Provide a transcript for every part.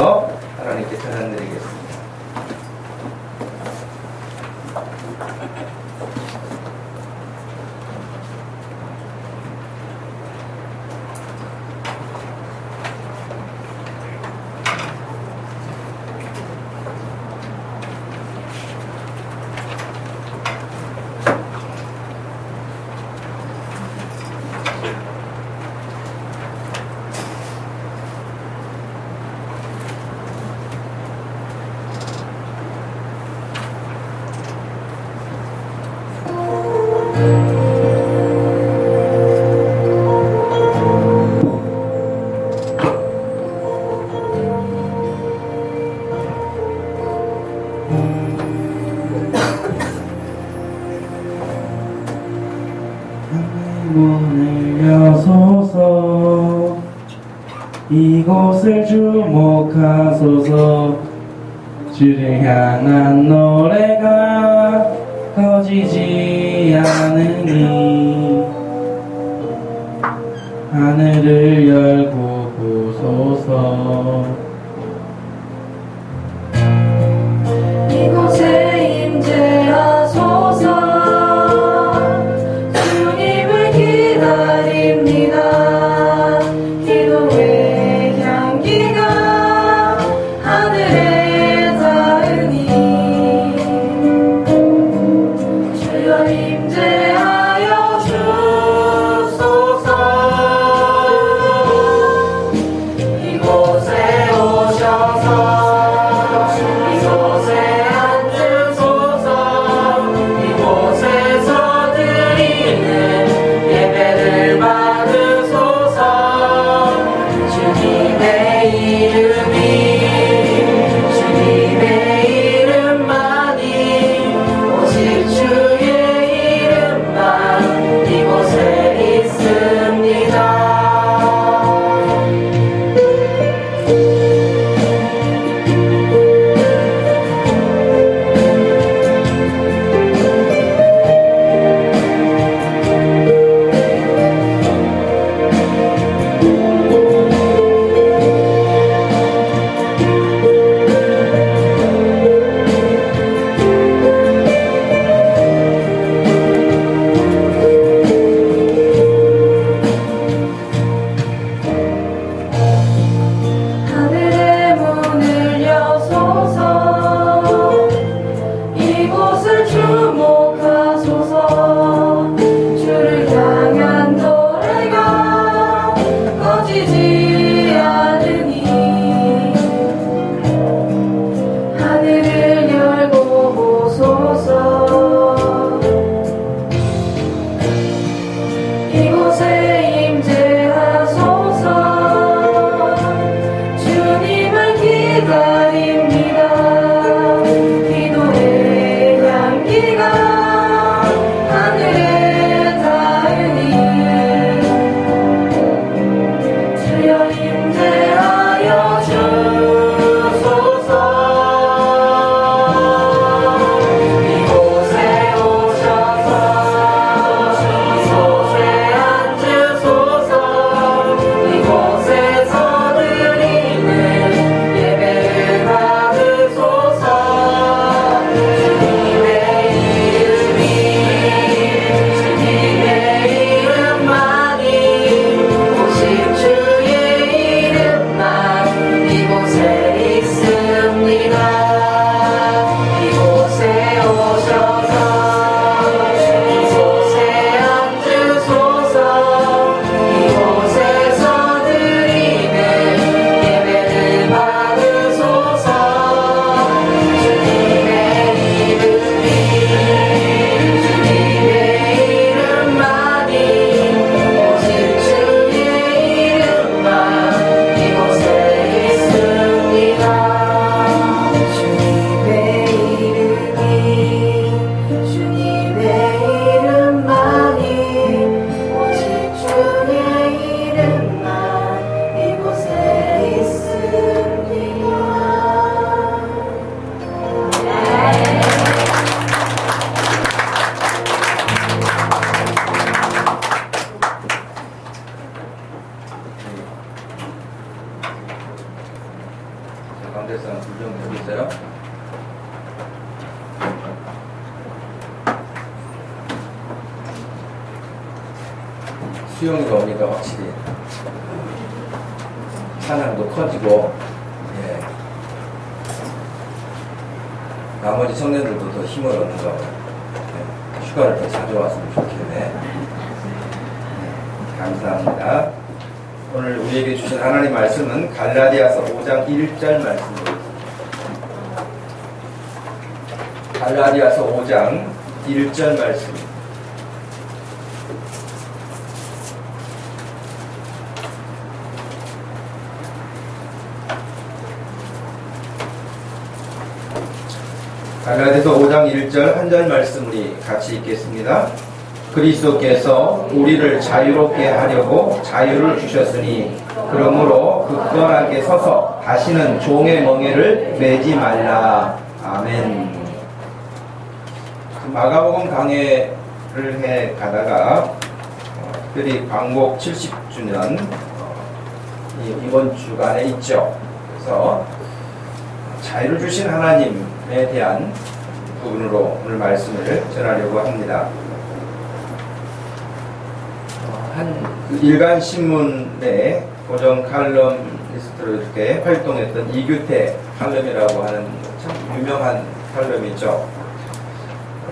기도하면서 하나님께 찬양드리겠습니다. 문을 여소서 이곳을 주목하소서 주를 향한 노래가 꺼지지 않으니 하늘을 열고 보소서 이곳에 임재하소서 주님을 기다립니다. 기도의 향기가 하늘에 닿으니 주여 임재하여 주소서. 이곳에 오셔서 가운데서 불좀 여기 있어요. 수영이가 오니까 확실히 사랑도 커지고, 예. 나머지 청년들도 더 힘을 얻는 거 같아요. 예. 휴가를 더 자주 왔으면 좋겠네. 예. 감사합니다. 오늘 우리에게 주신 하나님 말씀은 갈라디아서 5장 1절 말씀입니다. 갈라디아서 5장 1절 말씀. 갈라디아서 5장 1절 한 절 말씀 우리 같이 읽겠습니다. 그리스도께서 우리를 자유롭게 하려고 자유를 주셨으니 그러므로 굳건하게 서서 다시는 종의 멍에를 매지 말라. 아멘. 마가복음 강해를 해 가다가 특별히 광복 70주년 이번 주간에 있죠. 그래서 자유를 주신 하나님에 대한 부분으로 오늘 말씀을 전하려고 합니다. 한 일간 신문의 고정 칼럼니스트로 이렇게 활동했던 이규태 칼럼이라고 하는 참 유명한 칼럼이죠.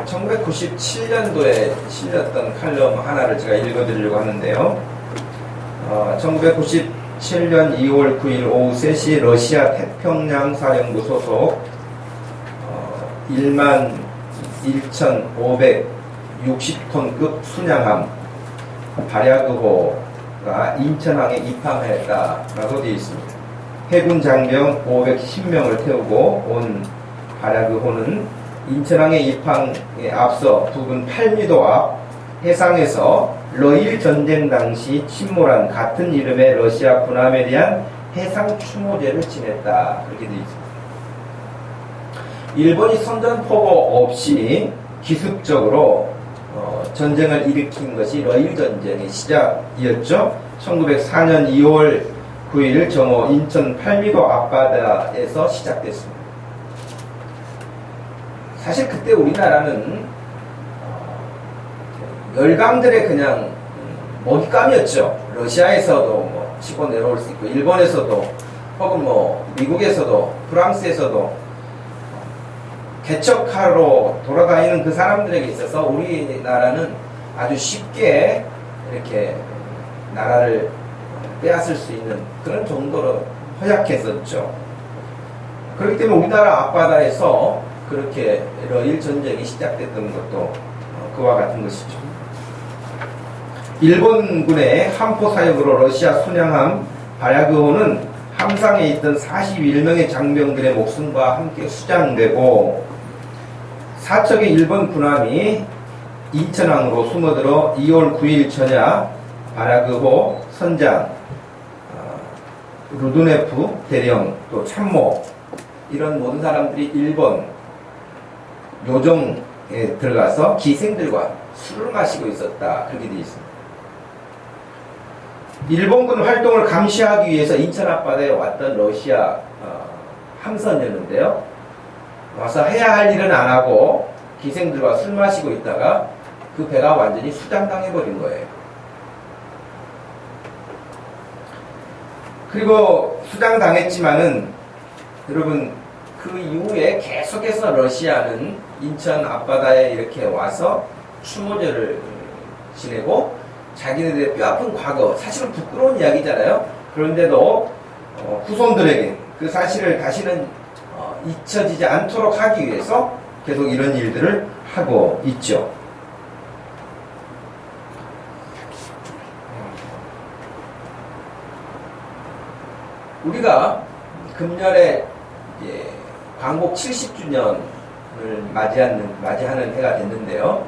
1997년도에 실렸던 칼럼 하나를 제가 읽어드리려고 하는데요. 1997년 2월 9일 오후 3시 러시아 태평양 사령부 소속 11,560톤급 순양함 발야그호가 인천항에 입항했다라고 되어 있습니다. 해군 장병 510명을 태우고 온 발야그호는 인천항에 입항에 앞서 부근 8미도 앞 해상에서 러일 전쟁 당시 침몰한 같은 이름의 러시아 군함에 대한 해상 추모제를 지냈다. 그렇게 되어 있습니다. 일본이 선전포고 없이 기습적으로 전쟁을 일으킨 것이 러일 전쟁의 시작이었죠. 1904년 2월 9일 정오 인천 8미도 앞바다에서 시작됐습니다. 사실 그때 우리나라는 열강들의 그냥 먹잇감이었죠. 러시아에서도 뭐 치고 내려올 수 있고, 일본에서도 혹은 뭐 미국에서도 프랑스에서도 개척하러 돌아다니는 그 사람들에게 있어서 우리나라는 아주 쉽게 이렇게 나라를 빼앗을 수 있는 그런 정도로 허약했었죠. 그렇기 때문에 우리나라 앞바다에서 그렇게 러일 전쟁이 시작됐던 것도 그와 같은 것이죠. 일본군의 함포 사역으로 러시아 순양함 발야그호는 함상에 있던 41명의 장병들의 목숨과 함께 수장되고 사척의 일본 군함이 인천항으로 숨어들어 2월 9일 저녁 발야그호 선장 루드네프 대령 또 참모 이런 모든 사람들이 일본 요정에 들어가서 기생들과 술을 마시고 있었다. 그렇게 되어 있습니다. 일본군 활동을 감시하기 위해서 인천 앞바다에 왔던 러시아 함선이었는데요. 와서 해야 할 일은 안 하고 기생들과 술 마시고 있다가 그 배가 완전히 수장당해버린 거예요. 그리고 수장당했지만은 여러분 그 이후에 계속해서 러시아는 인천 앞바다에 이렇게 와서 추모제를 지내고 자기네들의 뼈아픈 과거, 사실은 부끄러운 이야기잖아요. 그런데도 후손들에게 그 사실을 다시는 잊혀지지 않도록 하기 위해서 계속 이런 일들을 하고 있죠. 우리가 금년에 광복 70주년을 맞이하는 해가 됐는데요.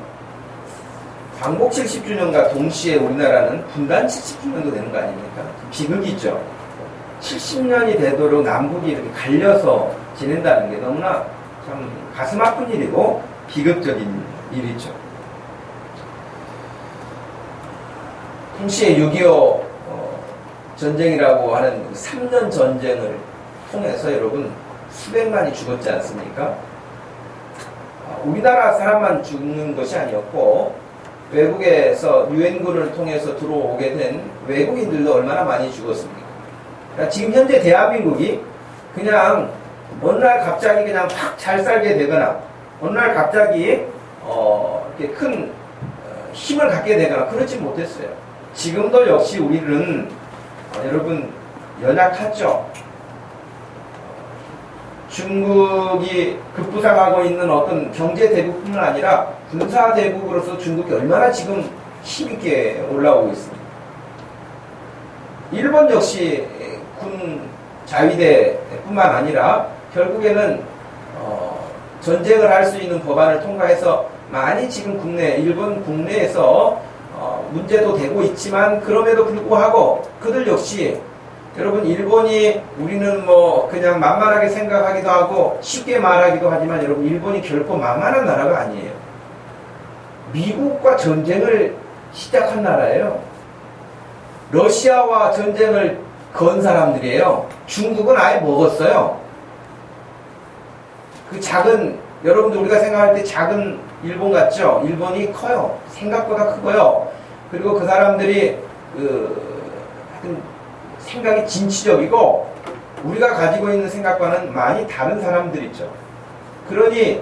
광복 70주년과 동시에 우리나라는 분단 70주년도 되는 거 아닙니까? 비극이죠. 70년이 되도록 남북이 이렇게 갈려서 지낸다는 게 너무나 참 가슴 아픈 일이고 비극적인 일이죠. 동시에 6.25 전쟁이라고 하는 3년 전쟁을 통해서 여러분 수백만이 죽었지 않습니까? 우리나라 사람만 죽는 것이 아니었고 외국에서 유엔군을 통해서 들어오게 된 외국인들도 얼마나 많이 죽었습니까? 그러니까 지금 현재 대한민국이 그냥 어느 날 갑자기 그냥 확 잘 살게 되거나 어느 날 갑자기 이렇게 큰 힘을 갖게 되거나 그렇지 못했어요. 지금도 역시 우리는 여러분 연약하죠. 중국이 급부상하고 있는 어떤 경제 대국뿐만 아니라 군사 대국으로서 중국이 얼마나 지금 힘있게 올라오고 있습니다. 일본 역시 군 자위대뿐만 아니라 결국에는 전쟁을 할 수 있는 법안을 통과해서 많이 지금 일본 국내에서 문제도 되고 있지만 그럼에도 불구하고 그들 역시 여러분 일본이 우리는 뭐 그냥 만만하게 생각하기도 하고 쉽게 말하기도 하지만 여러분 일본이 결코 만만한 나라가 아니에요. 미국과 전쟁을 시작한 나라예요. 러시아와 전쟁을 건 사람들이에요. 중국은 아예 먹었어요. 그 작은 여러분들 우리가 생각할 때 작은 일본 같죠? 일본이 커요. 생각보다 크고요. 그리고 그 사람들이 하여튼 생각이 진취적이고 우리가 가지고 있는 생각과는 많이 다른 사람들이죠. 그러니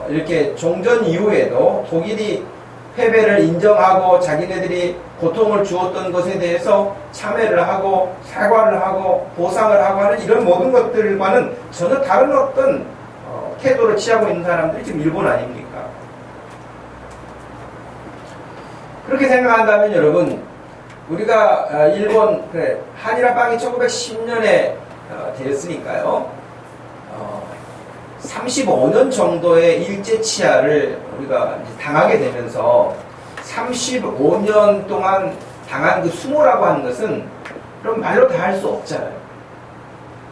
이렇게 종전 이후에도 독일이 패배를 인정하고 자기네들이 고통을 주었던 것에 대해서 참회를 하고 사과를 하고 보상을 하고 하는 이런 모든 것들과는 전혀 다른 어떤 태도를 취하고 있는 사람들이 지금 일본 아닙니까? 그렇게 생각한다면 여러분 우리가 일본 한일합방이 1910년에 되었으니까요. 35년 정도의 일제 치하를 우리가 당하게 되면서 35년 동안 당한 그 수모라고 하는 것은 그럼 말로 다 할 수 없잖아요.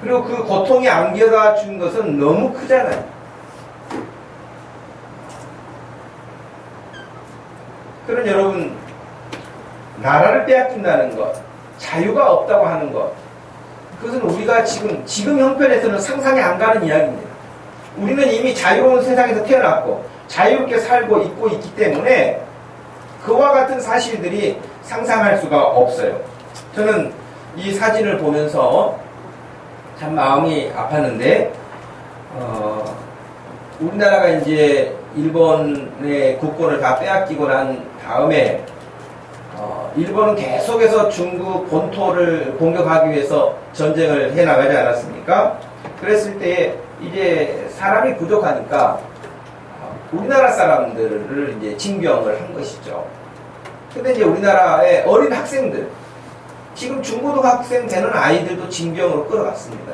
그리고 그 고통이 안겨다 준 것은 너무 크잖아요. 그런 여러분 나라를 빼앗긴다는 것, 자유가 없다고 하는 것, 그것은 우리가 지금 형편에서는 상상이 안 가는 이야기입니다. 우리는 이미 자유로운 세상에서 태어났고 자유롭게 살고 있고 있기 때문에 그와 같은 사실들이 상상할 수가 없어요. 저는 이 사진을 보면서 참 마음이 아팠는데 우리나라가 이제 일본의 국권을 다 빼앗기고 난 다음에 일본은 계속해서 중국 본토를 공격하기 위해서 전쟁을 해나가지 않았습니까? 그랬을 때 이제 사람이 부족하니까 우리나라 사람들을 이제 징병을 한 것이죠. 근데 이제 우리나라의 어린 학생들, 지금 중고등학생 되는 아이들도 징병으로 끌어갔습니다.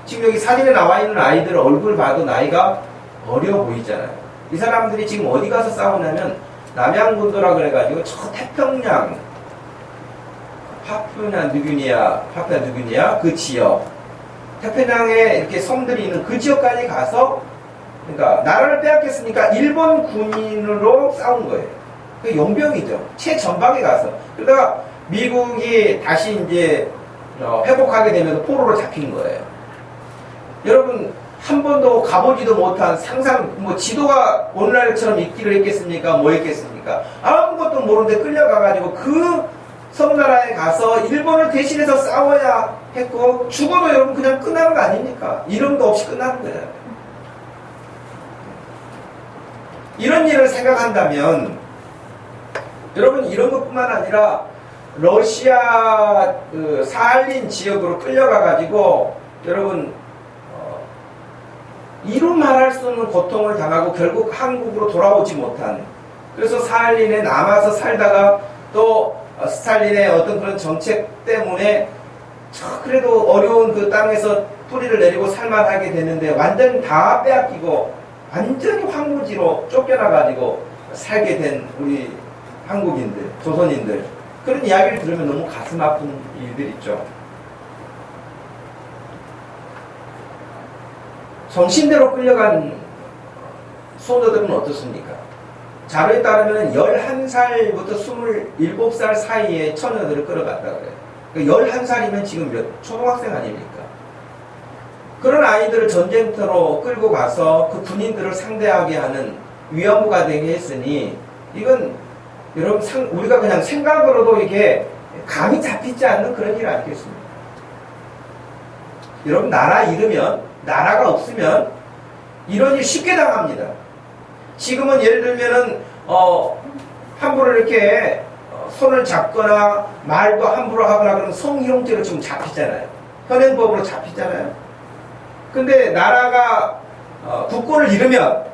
지금 여기 사진에 나와 있는 아이들 얼굴 봐도 나이가 어려 보이잖아요. 이 사람들이 지금 어디 가서 싸우냐면 남양군도라 그래가지고 저 태평양 파푸아 누기니아 그 지역 태평양에 이렇게 섬들이 있는 그 지역까지 가서 그러니까 나라를 빼앗겼으니까 일본 군인으로 싸운 거예요. 그 용병이죠. 최전방에 가서 그러다가 미국이 다시 이제 회복하게 되면서 포로로 잡힌 거예요. 여러분 한 번도 가보지도 못한 상상 지도가 오늘날처럼 있기를 했겠습니까? 뭐 했겠습니까? 아무것도 모르는데 끌려가가지고 그 섬나라에 가서 일본을 대신해서 싸워야 했고 죽어도 여러분 그냥 끝나는 거 아닙니까? 이름도 없이 끝나는 거예요. 이런 일을 생각한다면 여러분 이런 것뿐만 아니라 러시아 사할린 지역으로 끌려가가지고 여러분 이루 말할 수 없는 고통을 당하고 결국 한국으로 돌아오지 못한 그래서 사할린에 남아서 살다가 또 스탈린의 어떤 그런 정책 때문에 그래도 어려운 그 땅에서 뿌리를 내리고 살만하게 되는데 완전히 다 빼앗기고 완전히 황무지로 쫓겨나가지고 살게 된 우리 한국인들, 조선인들 그런 이야기를 들으면 너무 가슴 아픈 일들 있죠. 정신대로 끌려간 소녀들은 어떻습니까? 자료에 따르면 11살부터 27살 사이에 처녀들을 끌어갔다 그래요. 그러니까 11살이면 지금 초등학생 아닙니까? 그런 아이들을 전쟁터로 끌고 가서 그 군인들을 상대하게 하는 위안부가 되게 했으니 이건 여러분 우리가 그냥 생각으로도 이게 감이 잡히지 않는 그런 일 아니겠습니까? 여러분 나라 잃으면 나라가 없으면 이런 일 쉽게 당합니다. 지금은 예를 들면은 함부로 이렇게 손을 잡거나 말도 함부로 하거나 그러면 성희롱죄로 지금 잡히잖아요. 현행법으로 잡히잖아요. 근데 나라가 국권을 잃으면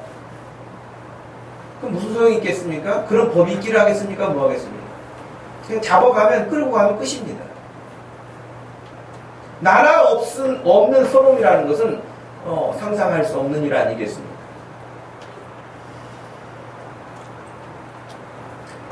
그럼 무슨 소용이 있겠습니까? 그런 법이 있기를 하겠습니까? 뭐 하겠습니까? 그냥 잡아가면 끌고 가면 끝입니다. 나라 없는 소돔이라는 것은 상상할 수 없는 일 아니겠습니까?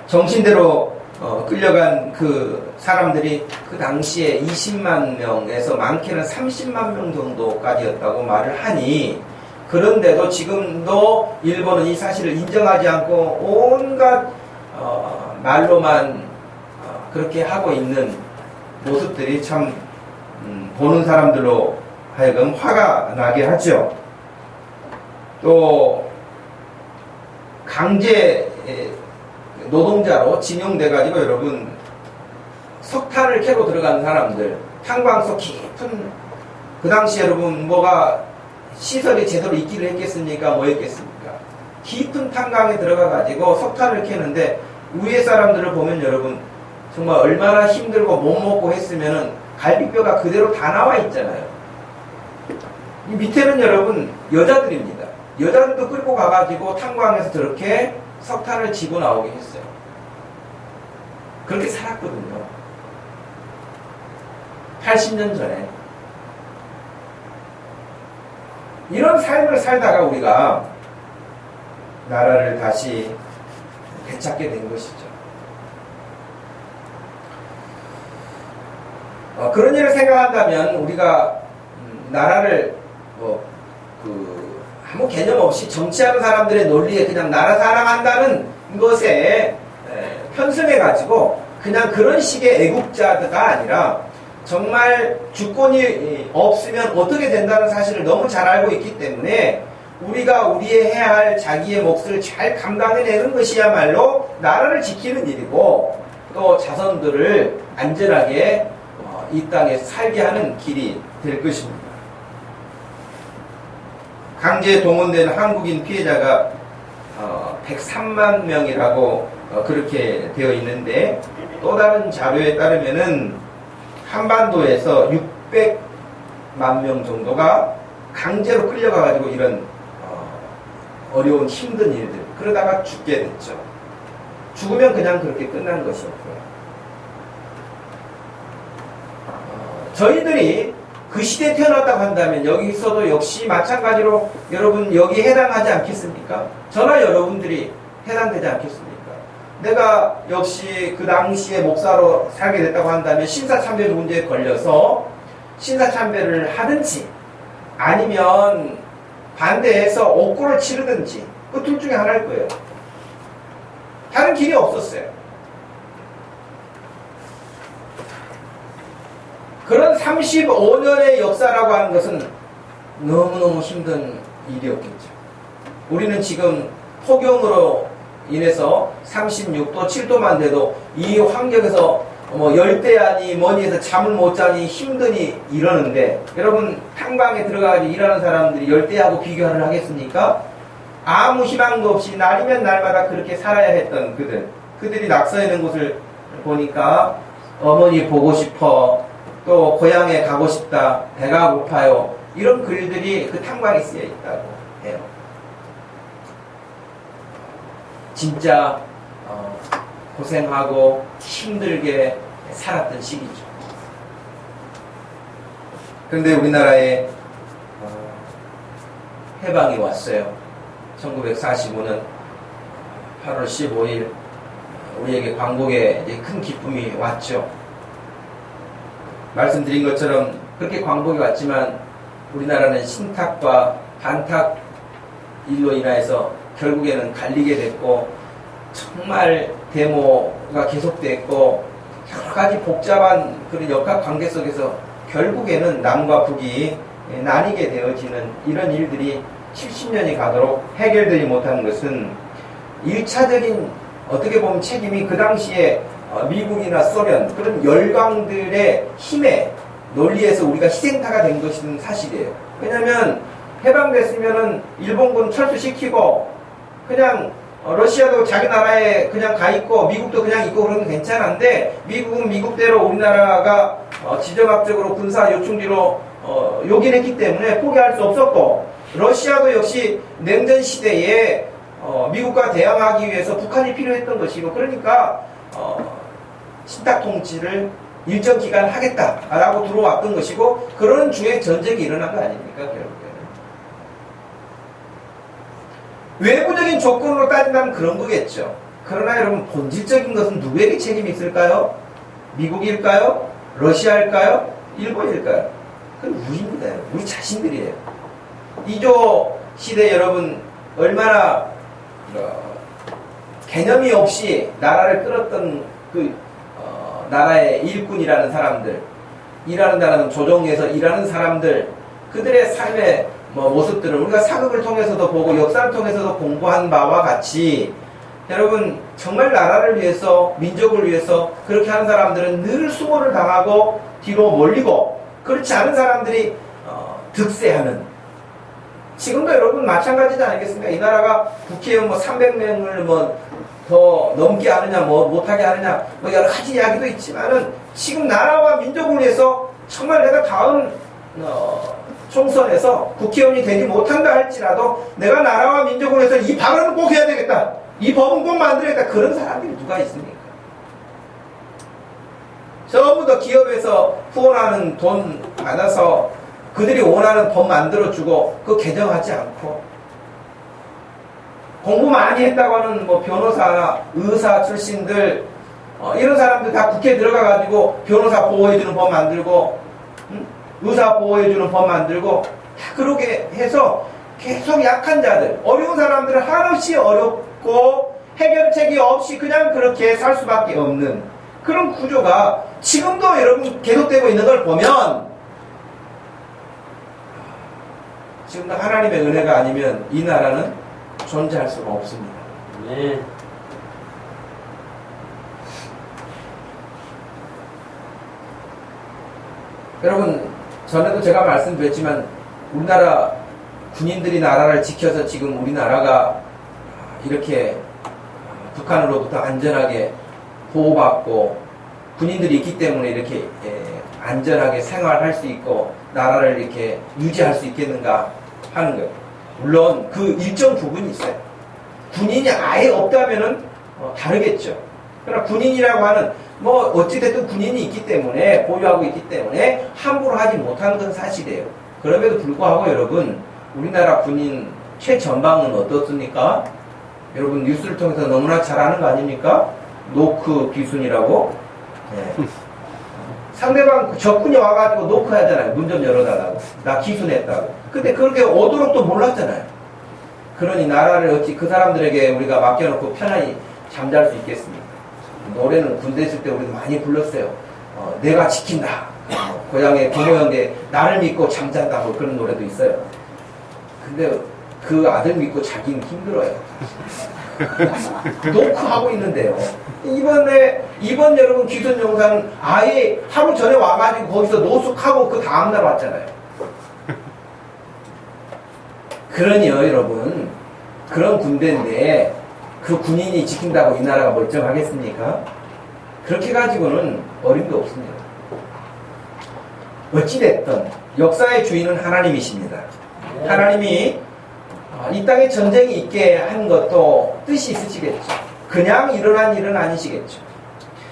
정신대로 끌려간 그 사람들이 그 당시에 20만 명에서 많게는 30만 명 정도까지였다고 말을 하니 그런데도 지금도 일본은 이 사실을 인정하지 않고 온갖 말로만 그렇게 하고 있는 모습들이 참 보는 사람들로 하여금 화가 나게 하죠. 또 강제 노동자로 징용돼가지고 여러분 석탄을 캐러 들어간 사람들 탄광소 깊은 그 당시 여러분 뭐가 시설이 제대로 있기를 했겠습니까? 뭐 했겠습니까? 깊은 탄광에 들어가가지고 석탄을 캐는데 위에 사람들을 보면 여러분 정말 얼마나 힘들고 못 먹고 했으면은 갈비뼈가 그대로 다 나와 있잖아요. 이 밑에는 여러분 여자들입니다. 여자들도 끌고 가가지고 탄광에서 저렇게 석탄을 지고 나오게 했어요. 그렇게 살았거든요. 80년 전에. 이런 삶을 살다가 우리가 나라를 다시 되찾게 된 것이죠. 그런 일을 생각한다면 우리가 나라를 아무 개념 없이 정치하는 사람들의 논리에 그냥 나라 사랑한다는 것에 편승해가지고 그냥 그런 식의 애국자가 아니라 정말 주권이 없으면 어떻게 된다는 사실을 너무 잘 알고 있기 때문에 우리가 우리의 해야 할 자기의 몫을 잘 감당해내는 것이야말로 나라를 지키는 일이고 또 자손들을 안전하게 이 땅에 살게 하는 길이 될 것입니다. 강제 동원된 한국인 피해자가 103만 명이라고 그렇게 되어 있는데 또 다른 자료에 따르면은 한반도에서 600만 명 정도가 강제로 끌려가가지고 이런 어려운 힘든 일들 그러다가 죽게 됐죠. 죽으면 그냥 그렇게 끝난 것이었고요. 저희들이 그 시대에 태어났다고 한다면 여기서도 역시 마찬가지로 여러분 여기에 해당하지 않겠습니까? 저나 여러분들이 해당되지 않겠습니까? 내가 역시 그 당시에 목사로 살게 됐다고 한다면 신사참배 문제에 걸려서 신사참배를 하든지 아니면 반대해서 옥고를 치르든지 그 둘 중에 하나일 거예요. 다른 길이 없었어요. 그런 35년의 역사라고 하는 것은 너무너무 힘든 일이었겠죠. 우리는 지금 폭염으로 인해서 36도, 7도만 돼도 이 환경에서 열대야니 뭐니 해서 잠을 못 자니 힘드니 이러는데 여러분 탄광에 들어가서 일하는 사람들이 열대야하고 비교를 하겠습니까? 아무 희망도 없이 날이면 날마다 그렇게 살아야 했던 그들이 낙서 있는 곳을 보니까 어머니 보고 싶어 또 고향에 가고 싶다 배가 고파요 이런 글들이 그 탄광에 쓰여 있다고 해요. 진짜 고생하고 힘들게 살았던 시기죠. 그런데 우리나라에 해방이 왔어요. 1945년 8월 15일 우리에게 광복에 큰 기쁨이 왔죠. 말씀드린 것처럼 그렇게 광복이 왔지만 우리나라는 신탁과 반탁 일로 인해서 결국에는 갈리게 됐고 정말 데모가 계속됐고 여러 가지 복잡한 그런 역학 관계 속에서 결국에는 남과 북이 나뉘게 되어지는 이런 일들이 70년이 가도록 해결되지 못한 것은 1차적인 어떻게 보면 책임이 그 당시에 미국이나 소련 그런 열강들의 힘에 논리에서 우리가 희생타가 된 것은 사실이에요. 왜냐하면 해방됐으면은 일본군 철수시키고 그냥 러시아도 자기 나라에 그냥 가 있고 미국도 그냥 있고 그러면 괜찮은데 미국은 미국대로 우리나라가 지정학적으로 군사 요충지로 요긴했기 때문에 포기할 수 없었고 러시아도 역시 냉전 시대에 미국과 대항하기 위해서 북한이 필요했던 것이고 그러니까 신탁 통치를 일정 기간 하겠다라고 들어왔던 것이고 그런 중에 전쟁이 일어난 거 아닙니까 결국에는. 외부적인 조건으로 따진다면 그런 거겠죠. 그러나 여러분 본질적인 것은 누구에게 책임이 있을까요? 미국일까요? 러시아일까요? 일본일까요? 그건 우리입니다. 우리 자신들이에요. 이조 시대 여러분 얼마나 개념이 없이 나라를 끌었던 그 나라의 일꾼이라는 사람들, 일하는다는 조정에서 일하는 사람들, 그들의 삶의 모습들을 우리가 사극을 통해서도 보고 역사를 통해서도 공부한 바와 같이 여러분 정말 나라를 위해서 민족을 위해서 그렇게 하는 사람들은 늘 수모를 당하고 뒤로 몰리고 그렇지 않은 사람들이 득세하는 지금도 여러분 마찬가지지 않겠습니까? 이 나라가 국회의원 300명을 더 넘게 하느냐 못하게 하느냐 여러 가지 이야기도 있지만은 지금 나라와 민족을 위해서 정말 내가 다음 총선에서 국회의원이 되지 못한다 할지라도 내가 나라와 민족을 위해서 이 발언은 꼭 해야 되겠다. 이 법은 꼭 만들어야겠다. 그런 사람들이 누가 있습니까? 전부 다 기업에서 후원하는 돈 받아서 그들이 원하는 법 만들어주고 그거 개정하지 않고 공부 많이 했다고 하는 변호사나 의사 출신들 이런 사람들 다 국회에 들어가가지고 변호사 보호해주는 법 만들고 의사 보호해주는 법 만들고 다 그렇게 해서 계속 약한 자들 어려운 사람들은 한없이 어렵고 해결책이 없이 그냥 그렇게 살 수밖에 없는 그런 구조가 지금도 여러분 계속되고 있는 걸 보면 지금도 하나님의 은혜가 아니면 이 나라는 존재할 수가 없습니다. 네. 여러분 전에도 제가 말씀드렸지만 우리나라 군인들이 나라를 지켜서 지금 우리나라가 이렇게 북한으로부터 안전하게 보호받고 군인들이 있기 때문에 이렇게 안전하게 생활할 수 있고 나라를 이렇게 유지할 수 있겠는가 하는 거예요. 물론 그 일정 부분이 있어요. 군인이 아예 없다면은 다르겠죠. 그러나 군인이라고 하는 어찌됐든 군인이 있기 때문에 보유하고 있기 때문에 함부로 하지 못하는 건 사실이에요. 그럼에도 불구하고 여러분 우리나라 군인 최전방은 어떻습니까? 여러분 뉴스를 통해서 너무나 잘 아는 거 아닙니까? 노크 귀순이라고. 네. 상대방 적군이 와가지고 노크 하잖아요. 문 좀 열어달라고. 나 귀순했다고. 근데 그렇게 오도록 또 몰랐잖아요. 그러니 나라를 어찌 그 사람들에게 우리가 맡겨놓고 편안히 잠잘 수 있겠습니까? 노래는 군대 있을 때 우리도 많이 불렀어요. 내가 지킨다. 고향의 부모형제 나를 믿고 잠잔다. 그런 노래도 있어요. 근데 그 아들 믿고 자기는 힘들어요. 노크하고 있는데요. 이번 여러분 귀순 영상은 아예 하루 전에 와가지고 거기서 노숙하고 그 다음날 왔잖아요. 그러니요 여러분 그런 군대인데 그 군인이 지킨다고 이 나라가 멀쩡하겠습니까? 그렇게 가지고는 어림도 없습니다. 어찌됐든 역사의 주인은 하나님이십니다. 하나님이 이 땅에 전쟁이 있게 한 것도 뜻이 있으시겠죠. 그냥 일어난 일은 아니시겠죠.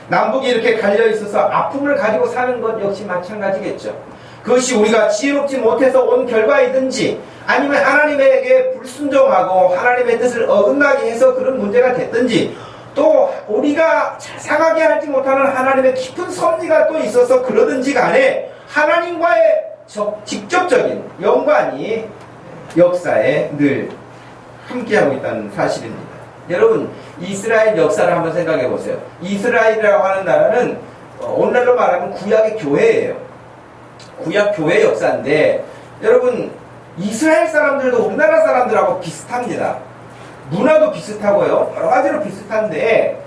남북이 이렇게 갈려있어서 아픔을 가지고 사는 것 역시 마찬가지겠죠. 그것이 우리가 지혜롭지 못해서 온 결과이든지 아니면 하나님에게 불순종하고 하나님의 뜻을 어긋나게 해서 그런 문제가 됐든지 또 우리가 상하게 하지 못하는 하나님의 깊은 섭리가 또 있어서 그러든지 간에 하나님과의 직접적인 연관이 역사에 늘 함께하고 있다는 사실입니다. 여러분 이스라엘 역사를 한번 생각해 보세요. 이스라엘이라고 하는 나라는 오늘날로 말하면 구약의 교회예요. 구약 교회 역사인데 여러분, 이스라엘 사람들도 우리나라 사람들하고 비슷합니다. 문화도 비슷하고요. 여러 가지로 비슷한데,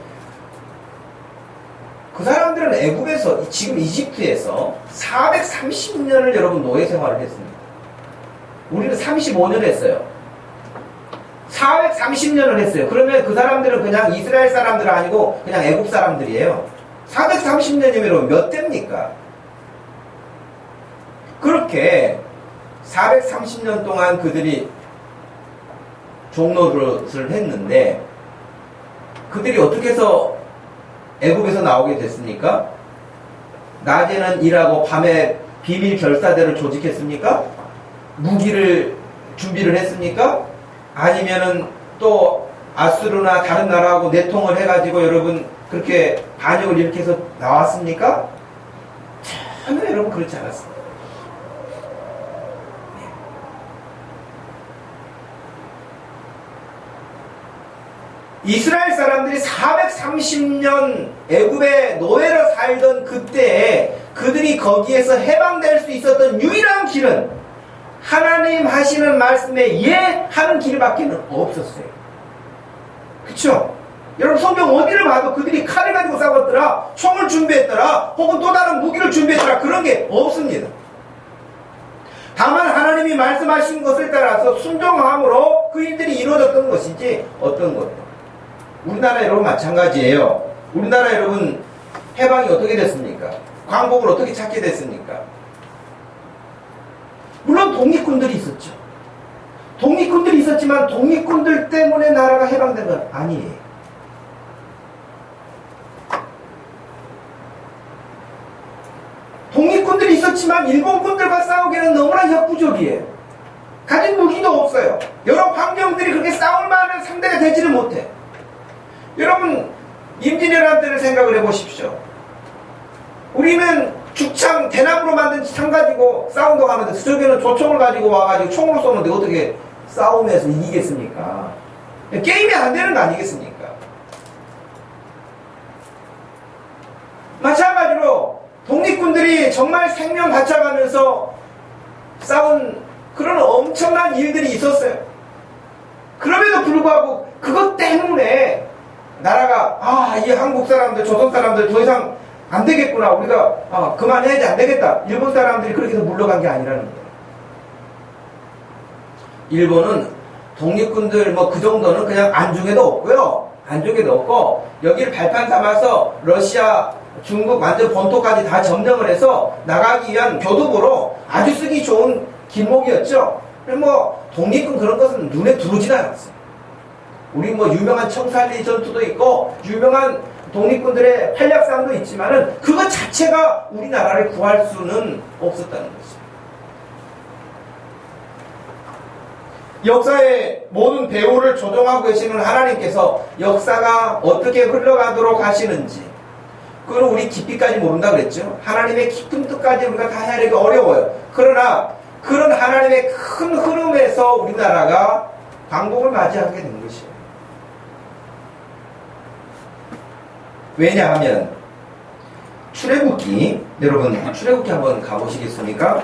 그 사람들은 애굽에서, 지금 이집트에서 430년을 여러분 노예 생활을 했습니다. 우리는 35년 했어요. 430년을 했어요. 그러면 그 사람들은 그냥 이스라엘 사람들 아니고 그냥 애굽 사람들이에요. 430년이면 몇 대입니까? 그렇게 430년 동안 그들이 종노릇을 했는데 그들이 어떻게 해서 애굽에서 나오게 됐습니까? 낮에는 일하고 밤에 비밀 결사대를 조직했습니까? 무기를 준비를 했습니까? 아니면은 또 아수르나 다른 나라하고 내통을 해가지고 여러분 그렇게 반역을 일으켜서 나왔습니까? 전혀 여러분 그렇지 않았습니다. 이스라엘 사람들이 430년 애굽의 노예로 살던 그때에 그들이 거기에서 해방될 수 있었던 유일한 길은 하나님 하시는 말씀에 예 하는 길밖에 없었어요. 그쵸? 여러분 성경 어디를 봐도 그들이 칼을 가지고 싸웠더라, 총을 준비했더라, 혹은 또 다른 무기를 준비했더라, 그런 게 없습니다. 다만 하나님이 말씀하신 것을 따라서 순종함으로 그 일들이 이루어졌던 것이지 어떤 것. 우리나라 여러분 마찬가지예요. 우리나라 여러분 해방이 어떻게 됐습니까? 광복을 어떻게 찾게 됐습니까? 물론 독립군들이 있었죠. 독립군들이 있었지만 독립군들 때문에 나라가 해방된 건 아니에요. 독립군들이 있었지만 일본군들과 싸우기에는 너무나 역부족이에요. 가진 무기도 없어요. 여러 환경들이 그렇게 싸울 만한 상대가 되지를 못해. 여러분 임진왜란 때를 생각을 해보십시오. 우리는 죽창 대나무로 만든 창 가지고 싸운다고 하는데 저기는 조총을 가지고 와가지고 총으로 쏘는데 어떻게 싸움에서 이기겠습니까? 게임이 안 되는 거 아니겠습니까? 마찬가지로 독립군들이 정말 생명 바쳐가면서 싸운 그런 엄청난 일들이 있었어요. 그럼에도 불구하고 그것 때문에 나라가 이 한국 사람들, 조선 사람들 더 이상 안 되겠구나, 우리가 그만해야지, 안 되겠다, 일본 사람들이 그렇게 해서 물러간 게 아니라는 거예요. 일본은 독립군들 그 정도는 그냥 안중에도 없고요. 안중에도 없고 여기를 발판 삼아서 러시아, 중국 완전 본토까지 다 점령을 해서 나가기 위한 교두보로 아주 쓰기 좋은 길목이었죠. 독립군 그런 것은 눈에 들어오지도 않았어요. 우리 유명한 청산리 전투도 있고 유명한 독립군들의 활약상도 있지만은 그것 자체가 우리나라를 구할 수는 없었다는 것이죠. 역사의 모든 배후를 조종하고 계시는 하나님께서 역사가 어떻게 흘러가도록 하시는지 그걸 우리 깊이까지 모른다 그랬죠. 하나님의 깊은 뜻까지 우리가 다 헤아리기 어려워요. 그러나 그런 하나님의 큰 흐름에서 우리나라가 광복을 맞이하게 된 것이에요. 왜냐하면 출애굽기, 여러분 출애굽기 한번 가보시겠습니까?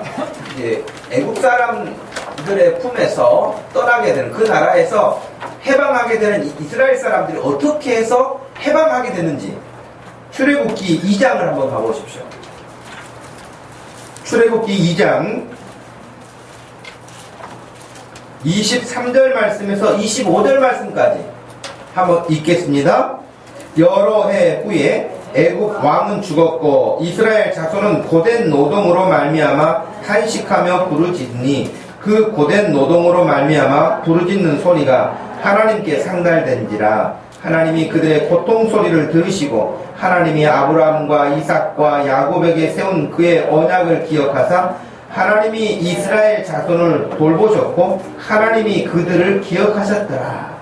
이제 애국 사람들의 품에서 떠나게 되는 그 나라에서 해방하게 되는 이스라엘 사람들이 어떻게 해서 해방하게 되는지 출애굽기 2장을 한번 가보십시오. 출애굽기 2장 23절 말씀에서 25절 말씀까지 한번 읽겠습니다. 여러 해 후에 애굽 왕은 죽었고 이스라엘 자손은 고된 노동으로 말미암아 탄식하며 부르짖으니 그 고된 노동으로 말미암아 부르짖는 소리가 하나님께 상달된지라. 하나님이 그들의 고통 소리를 들으시고 하나님이 아브라함과 이삭과 야곱에게 세운 그의 언약을 기억하사 하나님이 이스라엘 자손을 돌보셨고 하나님이 그들을 기억하셨더라.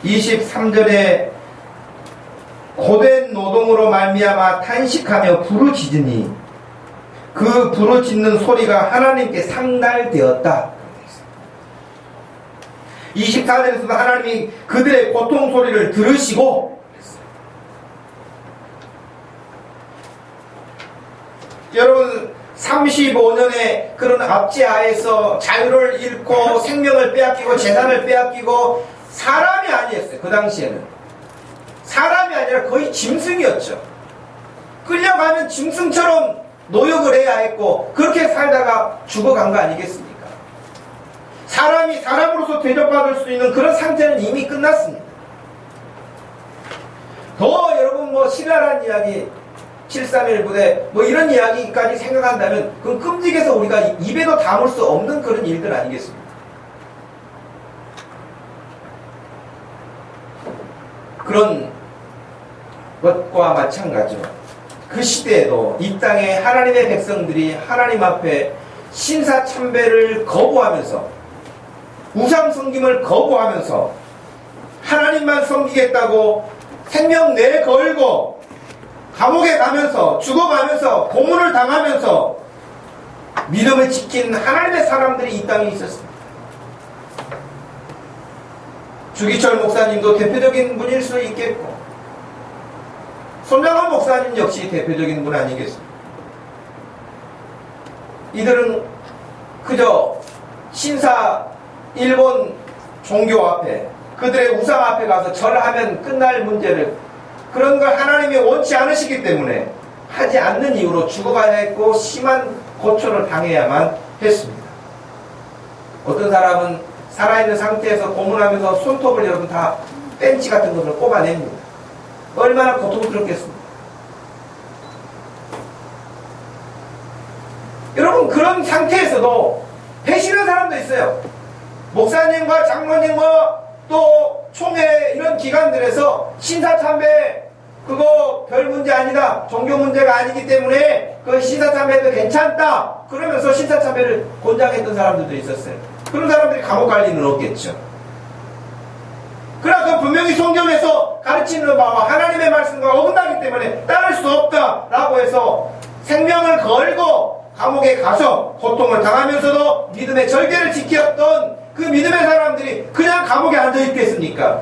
23절에 고된 노동으로 말미암아 탄식하며 부르짖으니 그 부르짖는 소리가 하나님께 상달되었다. 24절에서도 하나님이 그들의 고통 소리를 들으시고 여러분 35년의 그런 압제하에서 자유를 잃고 생명을 빼앗기고 재산을 빼앗기고 사람이 아니었어요. 그 당시에는. 사람이 아니라 거의 짐승이었죠. 끌려가면 짐승처럼 노역을 해야 했고 그렇게 살다가 죽어간 거 아니겠습니까? 사람이 사람으로서 대접받을 수 있는 그런 상태는 이미 끝났습니다. 더 여러분 뭐 신랄한 이야기 731 부대 뭐 이런 이야기까지 생각한다면 그건 끔찍해서 우리가 입에도 담을 수 없는 그런 일들 아니겠습니까? 그런 것과 마찬가지로 그 시대에도 이 땅에 하나님의 백성들이 하나님 앞에 신사참배를 거부하면서 우상 섬김을 거부하면서 하나님만 섬기겠다고 생명 내걸고 감옥에 가면서 죽어가면서 고문을 당하면서 믿음을 지킨 하나님의 사람들이 이 땅에 있었습니다. 주기철 목사님도 대표적인 분일 수 있겠고 손장원 목사님 역시 대표적인 분 아니겠습니까? 이들은 그저 신사 일본 종교 앞에 그들의 우상 앞에 가서 절하면 끝날 문제를 그런 걸 하나님이 원치 않으시기 때문에 하지 않는 이유로 죽어가야 했고 심한 고초를 당해야만 했습니다. 어떤 사람은 살아있는 상태에서 고문하면서 손톱을 여러분 다 벤치 같은 것을 꼽아냅니다. 얼마나 고통스럽겠습니까? 여러분 그런 상태에서도 배신하는 사람도 있어요. 목사님과 장로님과 또 총회 이런 기관들에서 신사참배 그거 별 문제 아니다. 종교 문제가 아니기 때문에 그 신사참배도 괜찮다. 그러면서 신사참배를 권장했던 사람들도 있었어요. 그런 사람들이 감옥 갈 리는 없겠죠. 그러나 분명히 성경에서 가르치는 바와 하나님의 말씀과 어긋나기 때문에 따를 수 없다라고 해서 생명을 걸고 감옥에 가서 고통을 당하면서도 믿음의 절개를 지켰던 그 믿음의 사람들이 그냥 감옥에 앉아있겠습니까?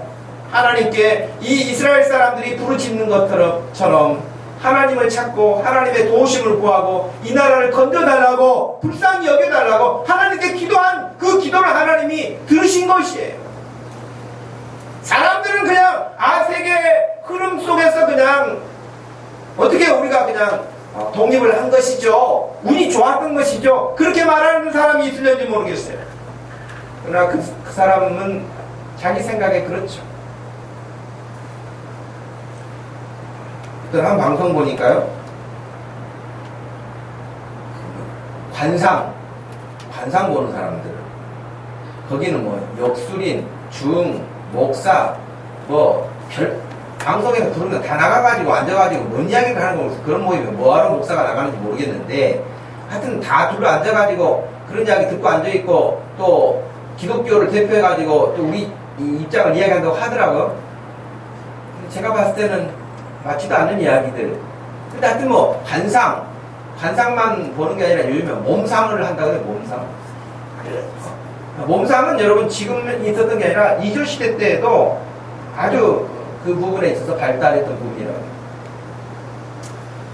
하나님께 이 이스라엘 사람들이 부르짖는 것처럼 하나님을 찾고 하나님의 도우심을 구하고 이 나라를 건져달라고 불쌍히 여겨달라고 하나님께 기도한 그 기도를 하나님이 들으신 것이에요. 사람들은 그냥 세계 흐름 속에서 그냥 어떻게 우리가 그냥 독립을 한 것이죠. 운이 좋았던 것이죠. 그렇게 말하는 사람이 있을는지 모르겠어요. 그러나 그 사람은 자기 생각에 그렇죠. 한 방송 보니까요. 관상 보는 사람들. 거기는 뭐 역술인, 중, 목사, 방송에서 부르면 다 나가가지고 앉아가지고 뭔 이야기를 하는 거 그런 모임에 뭐하러 목사가 나가는지 모르겠는데 하여튼 다 둘러 앉아가지고 그런 이야기 듣고 앉아있고 또 기독교를 대표해가지고 또 우리 입장을 이야기한다고 하더라고요. 제가 봤을 때는 맞지도 않는 이야기들. 근데 하여튼 뭐 관상만 보는 게 아니라 요즘에 몸상을 한다고 해요. 몸상은 여러분 지금 있었던 게 아니라 이조시대 때에도 아주 그 부분에 있어서 발달했던 부분이라고 해요.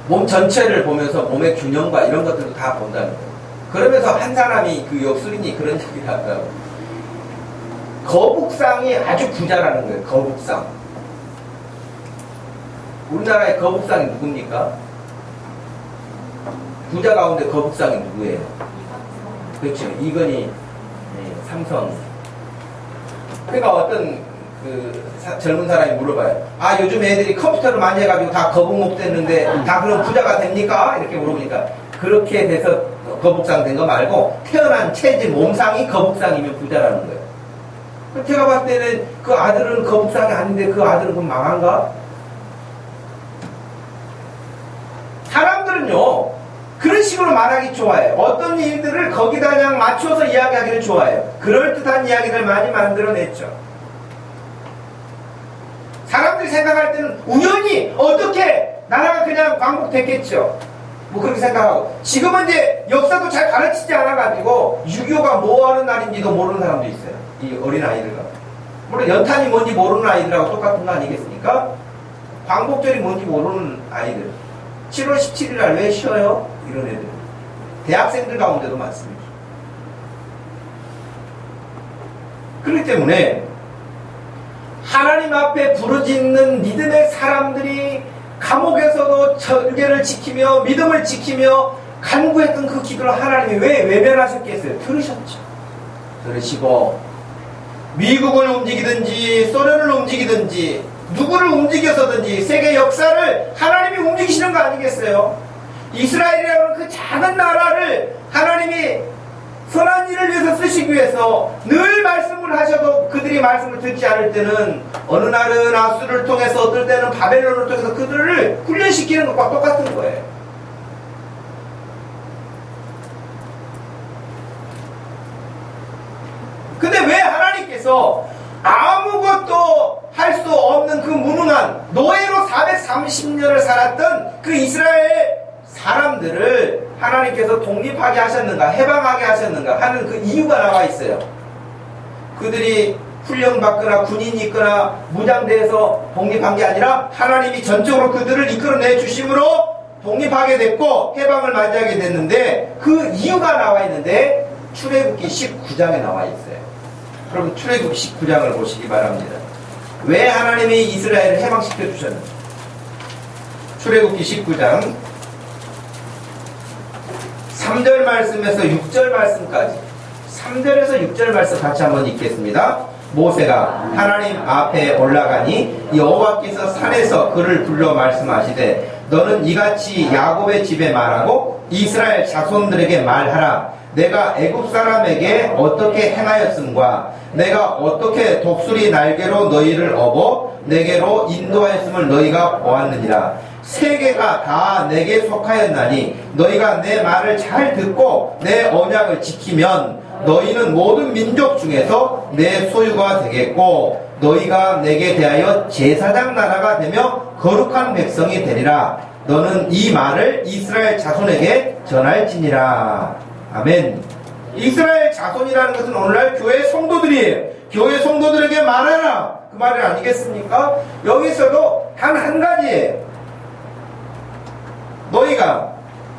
몸 전체를 보면서 몸의 균형과 이런 것들도 다 본다는 거예요. 그러면서 한 사람이 그 역술인이 그런 얘기를 하더라고요. 거북상이 아주 부자라는 거예요. 거북상. 우리나라의 거북상이 누굽니까? 부자 가운데 거북상이 누구예요? 그렇죠. 이건희 삼성. 그러니까 어떤 젊은 사람이 물어봐요. 요즘 애들이 컴퓨터를 많이 해가지고 다 거북목 됐는데 다 그런 부자가 됩니까? 이렇게 물어보니까 그렇게 돼서 거북상 된 거 말고 태어난 체질 몸상이 거북상이면 부자라는 거예요. 제가 봤을 때는 그 아들은 거북상이 아닌데 그 아들은 그럼 망한가? 사람들은요 그런 식으로 말하기 좋아해요. 어떤 일들을 거기다 그냥 맞춰서 이야기하기를 좋아해요. 그럴듯한 이야기를 많이 만들어냈죠. 사람들이 생각할 때는 우연히 어떻게 나라가 그냥 광복됐겠죠. 뭐 그렇게 생각하고 지금은 이제 역사도 잘 가르치지 않아가지고 6.25가 뭐하는 날인지도 모르는 사람도 있어요. 이 어린아이들과 물론 연탄이 뭔지 모르는 아이들하고 똑같은 거 아니겠습니까? 광복절이 뭔지 모르는 아이들 7월 17일 날 왜 쉬어요? 이런 애들 대학생들 가운데도 많습니다. 그렇기 때문에 하나님 앞에 부르짖는 믿음의 사람들이 감옥에서도 절개를 지키며 믿음을 지키며 간구했던 그 기도를 하나님이 왜 외면하셨겠어요? 들으셨죠. 들으시고 미국을 움직이든지 소련을 움직이든지 누구를 움직여서든지 세계 역사를 하나님이 움직이시는 거 아니겠어요? 이스라엘이라는 그 작은 나라를 하나님이 선한 일을 위해서 쓰시기 위해서 늘 말씀을 하셔도 그들이 말씀을 듣지 않을 때는 어느 날은 아수를 통해서 어떨 때는 바벨론을 통해서 그들을 훈련시키는 것과 똑같은 거예요. 근데 왜 하나님께서 아무것도 할 수 없는 그 무능한 노예로 430년을 살았던 그 이스라엘 사람들을 하나님께서 독립하게 하셨는가 해방하게 하셨는가 하는 그 이유가 나와 있어요. 그들이 훈련받거나 군인이 있거나 무장대에서 독립한 게 아니라 하나님이 전적으로 그들을 이끌어내 주심으로 독립하게 됐고 해방을 맞이하게 됐는데 그 이유가 나와 있는데 출애굽기 19장에 나와 있어요. 그럼 출애굽 19장을 보시기 바랍니다. 왜 하나님이 이스라엘을 해방시켜 주셨는지. 출애굽기 19장 3절 말씀에서 6절 말씀까지 3절에서 6절 말씀 같이 한번 읽겠습니다. 모세가 하나님 앞에 올라가니 여호와께서 산에서 그를 불러 말씀하시되 너는 이같이 야곱의 집에 말하고 이스라엘 자손들에게 말하라. 내가 애굽 사람에게 어떻게 행하였음과 내가 어떻게 독수리 날개로 너희를 업어 내게로 인도하였음을 너희가 보았느니라. 세계가 다 내게 속하였나니 너희가 내 말을 잘 듣고 내 언약을 지키면 너희는 모든 민족 중에서 내 소유가 되겠고 너희가 내게 대하여 제사장 나라가 되며 거룩한 백성이 되리라. 너는 이 말을 이스라엘 자손에게 전할지니라. 아멘. 이스라엘 자손이라는 것은 오늘날 교회 성도들이에요. 교회 성도들에게 말하라. 그 말이 아니겠습니까? 여기서도 단 한 가지예요. 너희가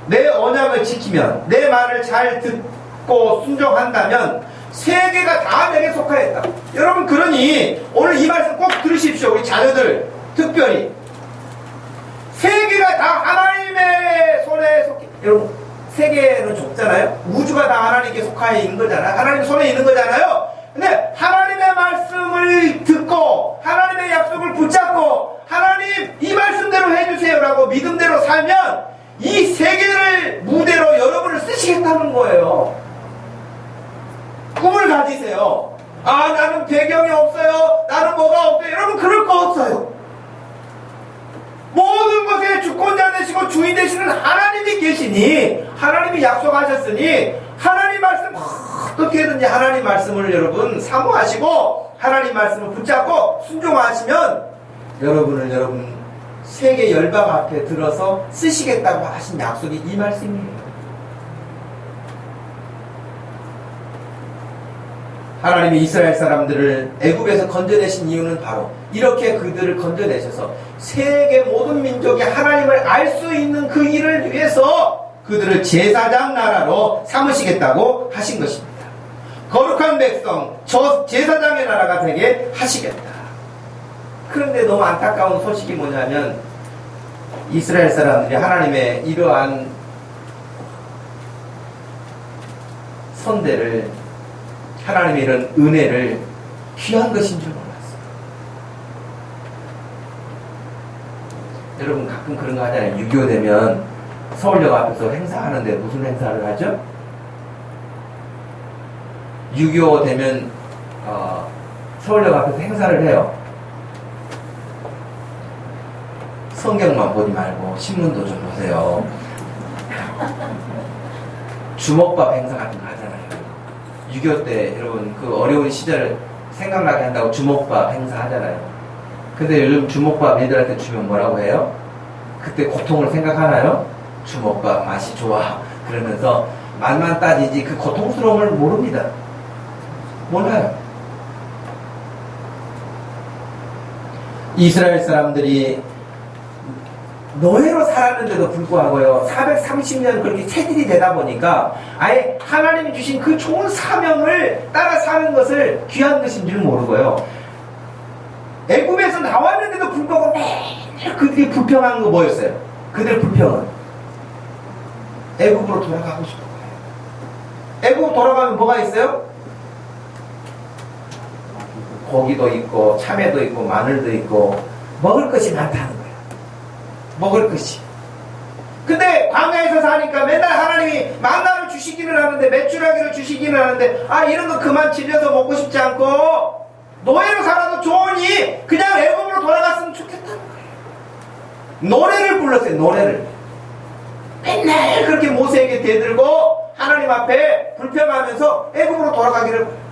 내 언약을 지키면 내 말을 잘 듣고 순종한다면 세계가 다 내게 속하였다. 여러분 그러니 오늘 이 말씀 꼭 들으십시오. 우리 자녀들 특별히 세계가 다 하나님의 손에 속해. 여러분 세계는 좁잖아요. 우주가 다 하나님께 속하여 있는 거잖아요. 하나님 손에 있는 거잖아요. 근데 하나님의 말씀을 듣고 하나님의 약속을 붙잡고 하나님 이 말씀대로 해주세요라고 믿음대로 살면 이 세계를 무대로 여러분을 쓰시겠다는 거예요. 꿈을 가지세요. 아 나는 배경이 없어요. 나는 뭐가 없어요. 여러분 그럴 거 없어요. 모든 것의 주권자 되시고 주인 되시는 하나님이 계시니 하나님이 약속하셨으니 하나님 말씀 어떻게든지 하나님 말씀을 여러분 사모하시고 하나님 말씀을 붙잡고 순종하시면 여러분 세계 열방 앞에 들어서 쓰시겠다고 하신 약속이 이 말씀이에요. 하나님이 이스라엘 사람들을 애굽에서 건져내신 이유는 바로 이렇게 그들을 건져내셔서 세계 모든 민족이 하나님을 알 수 있는 그 일을 위해서 그들을 제사장 나라로 삼으시겠다고 하신 것입니다. 거룩한 백성, 제사장의 나라가 되게 하시겠다. 그런데 너무 안타까운 소식이 뭐냐면 이스라엘 사람들이 하나님의 이러한 선대를 하나님의 이런 은혜를 귀한 것인 줄 몰랐어요. 여러분 가끔 그런 거 하잖아요. 6.25 되면 서울역 앞에서 행사하는데 무슨 행사를 하죠? 6.25 되면 서울역 앞에서 행사를 해요. 성경만 보지 말고 신문도 좀 보세요. 주먹밥 행사 같은 거 하잖아요. 6.25 때 여러분 그 어려운 시절 생각나게 한다고 주먹밥 행사 하잖아요. 근데 요즘 주먹밥 애들한테 주면 뭐라고 해요? 그때 고통을 생각하나요? 주먹밥 맛이 좋아 그러면서 맛만 따지지 그 고통스러움을 모릅니다. 몰라요. 이스라엘 사람들이 노예로 살았는데도 불구하고요, 430년 그렇게 체질이 되다 보니까 아예 하나님이 주신 그 좋은 사명을 따라 사는 것을 귀한 것인 줄 모르고요, 애굽에서 나왔는데도 불구하고 매일 그들이 불평하는 거 뭐였어요? 그들 불평은 애굽으로 돌아가고 싶은 거예요. 애굽 돌아가면 뭐가 있어요? 고기도 있고 참외도 있고 마늘도 있고 먹을 것이 많다는 거예요. 먹을 것이. 근데 광야에서 사니까 맨날 하나님이 만나를 주시기는 하는데, 메추라기를 주시기는 하는데, 아 이런 거 그만 질려서 먹고 싶지 않고 노예로 살아도 좋으니 그냥 애굽으로 돌아갔으면 좋겠다는 거예요. 노래를 불렀어요. 노래를. 맨날 그렇게 모세에게 대들고 하나님 앞에 불평하면서 애굽으로 돌아가기를.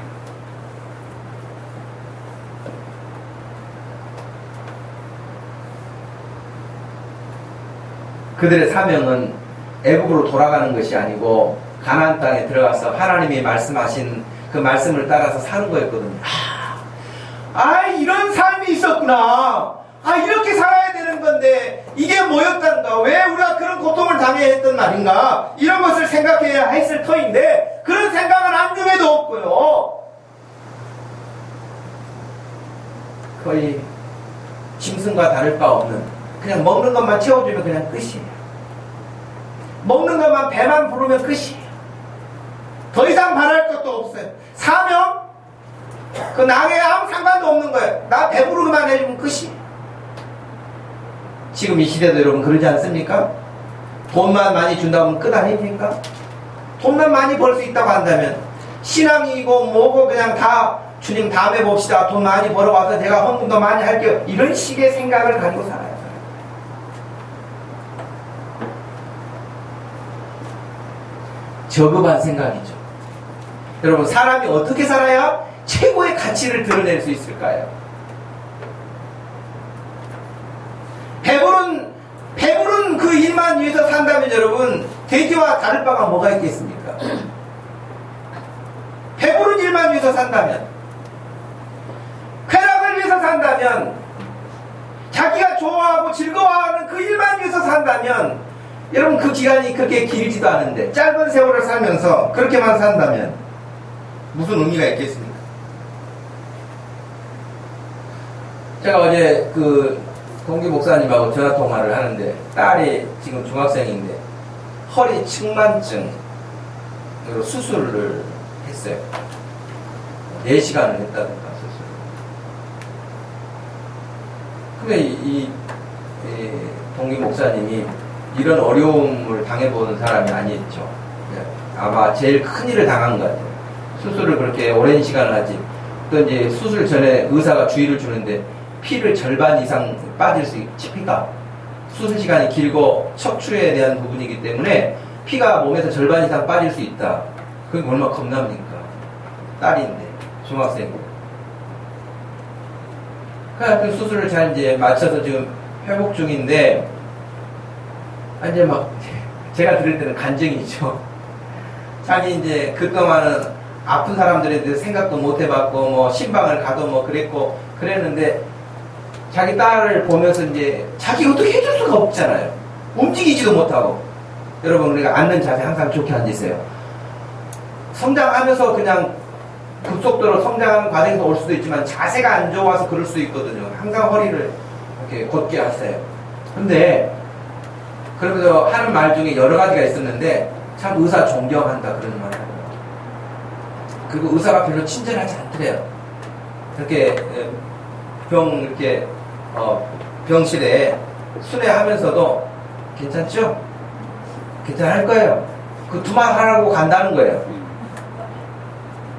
그들의 사명은 애굽으로 돌아가는 것이 아니고 가나안 땅에 들어가서 하나님이 말씀하신 그 말씀을 따라서 사는 거였거든요. 이런 삶이 있었구나. 이렇게 살아야 되는 건데 이게 뭐였단가? 왜 우리가 그런 고통을 당해야 했던 말인가? 이런 것을 생각해야 했을 터인데 그런 생각은 안중에도 없고요. 거의 짐승과 다를 바 없는, 그냥 먹는 것만 채워주면 그냥 끝이에요. 먹는 것만, 배만 부르면 끝이에요. 더 이상 바랄 것도 없어요. 사명? 그 나에게 아무 상관도 없는 거예요. 나 배부르기만 해주면 끝이에요. 지금 이 시대도 여러분 그러지 않습니까? 돈만 많이 준다면 끝 아닙니까? 돈만 많이 벌 수 있다고 한다면 신앙이고 뭐고 그냥 다 주님 다음에 봅시다. 돈 많이 벌어와서 제가 헌금 더 많이 할게요. 이런 식의 생각을 가지고 살아요. 저급한 생각이죠. 여러분, 사람이 어떻게 살아야 최고의 가치를 드러낼 수 있을까요? 배부른 그 일만 위해서 산다면 여러분, 돼지와 다를 바가 뭐가 있겠습니까? 배부른 일만 위해서 산다면, 쾌락을 위해서 산다면, 자기가 좋아하고 즐거워하는 그 일만 위해서 산다면, 여러분 그 기간이 그렇게 길지도 않은데 짧은 세월을 살면서 그렇게만 산다면 무슨 의미가 있겠습니까? 제가 어제 그 동기 목사님하고 전화통화를 하는데 딸이 지금 중학생인데 허리 측만증으로 수술을 했어요. 4시간을 했다든가 수술. 근데 이 동기 목사님이 이런 어려움을 당해보는 사람이 아니었죠. 아마 제일 큰 일을 당한 것 같아요. 수술을 그렇게 오랜 시간을 하지. 또 이제 수술 전에 의사가 주의를 주는데 피를 절반 이상 빠질 수 있지, 피가. 수술 시간이 길고 척추에 대한 부분이기 때문에 피가 몸에서 절반 이상 빠질 수 있다. 그게 얼마나 겁납니까? 딸인데, 중학생인데. 그 수술을 잘 이제 마쳐서 지금 회복 중인데, 이제 막, 제가 들을 때는 간증이죠. 자기 이제 그동안은 아픈 사람들에 대해서 생각도 못 해봤고, 뭐, 신방을 가도 뭐 그랬고, 그랬는데, 자기 딸을 보면서 이제, 자기 어떻게 해줄 수가 없잖아요. 움직이지도 못하고. 여러분, 우리가 앉는 자세 항상 좋게 앉으세요. 성장하면서 그냥 급속도로 성장하는 과정에서 올 수도 있지만, 자세가 안 좋아서 그럴 수도 있거든요. 항상 허리를 이렇게 곧게 하세요. 근데, 그러면서 하는 말 중에 여러 가지가 있었는데 참 의사 존경한다 그런 말을 하고요. 그리고 의사가 별로 친절하지 않더래요. 이렇게 이렇게 병실에 순회하면서도 괜찮죠? 괜찮을 거예요. 그 두 말 하라고 간다는 거예요.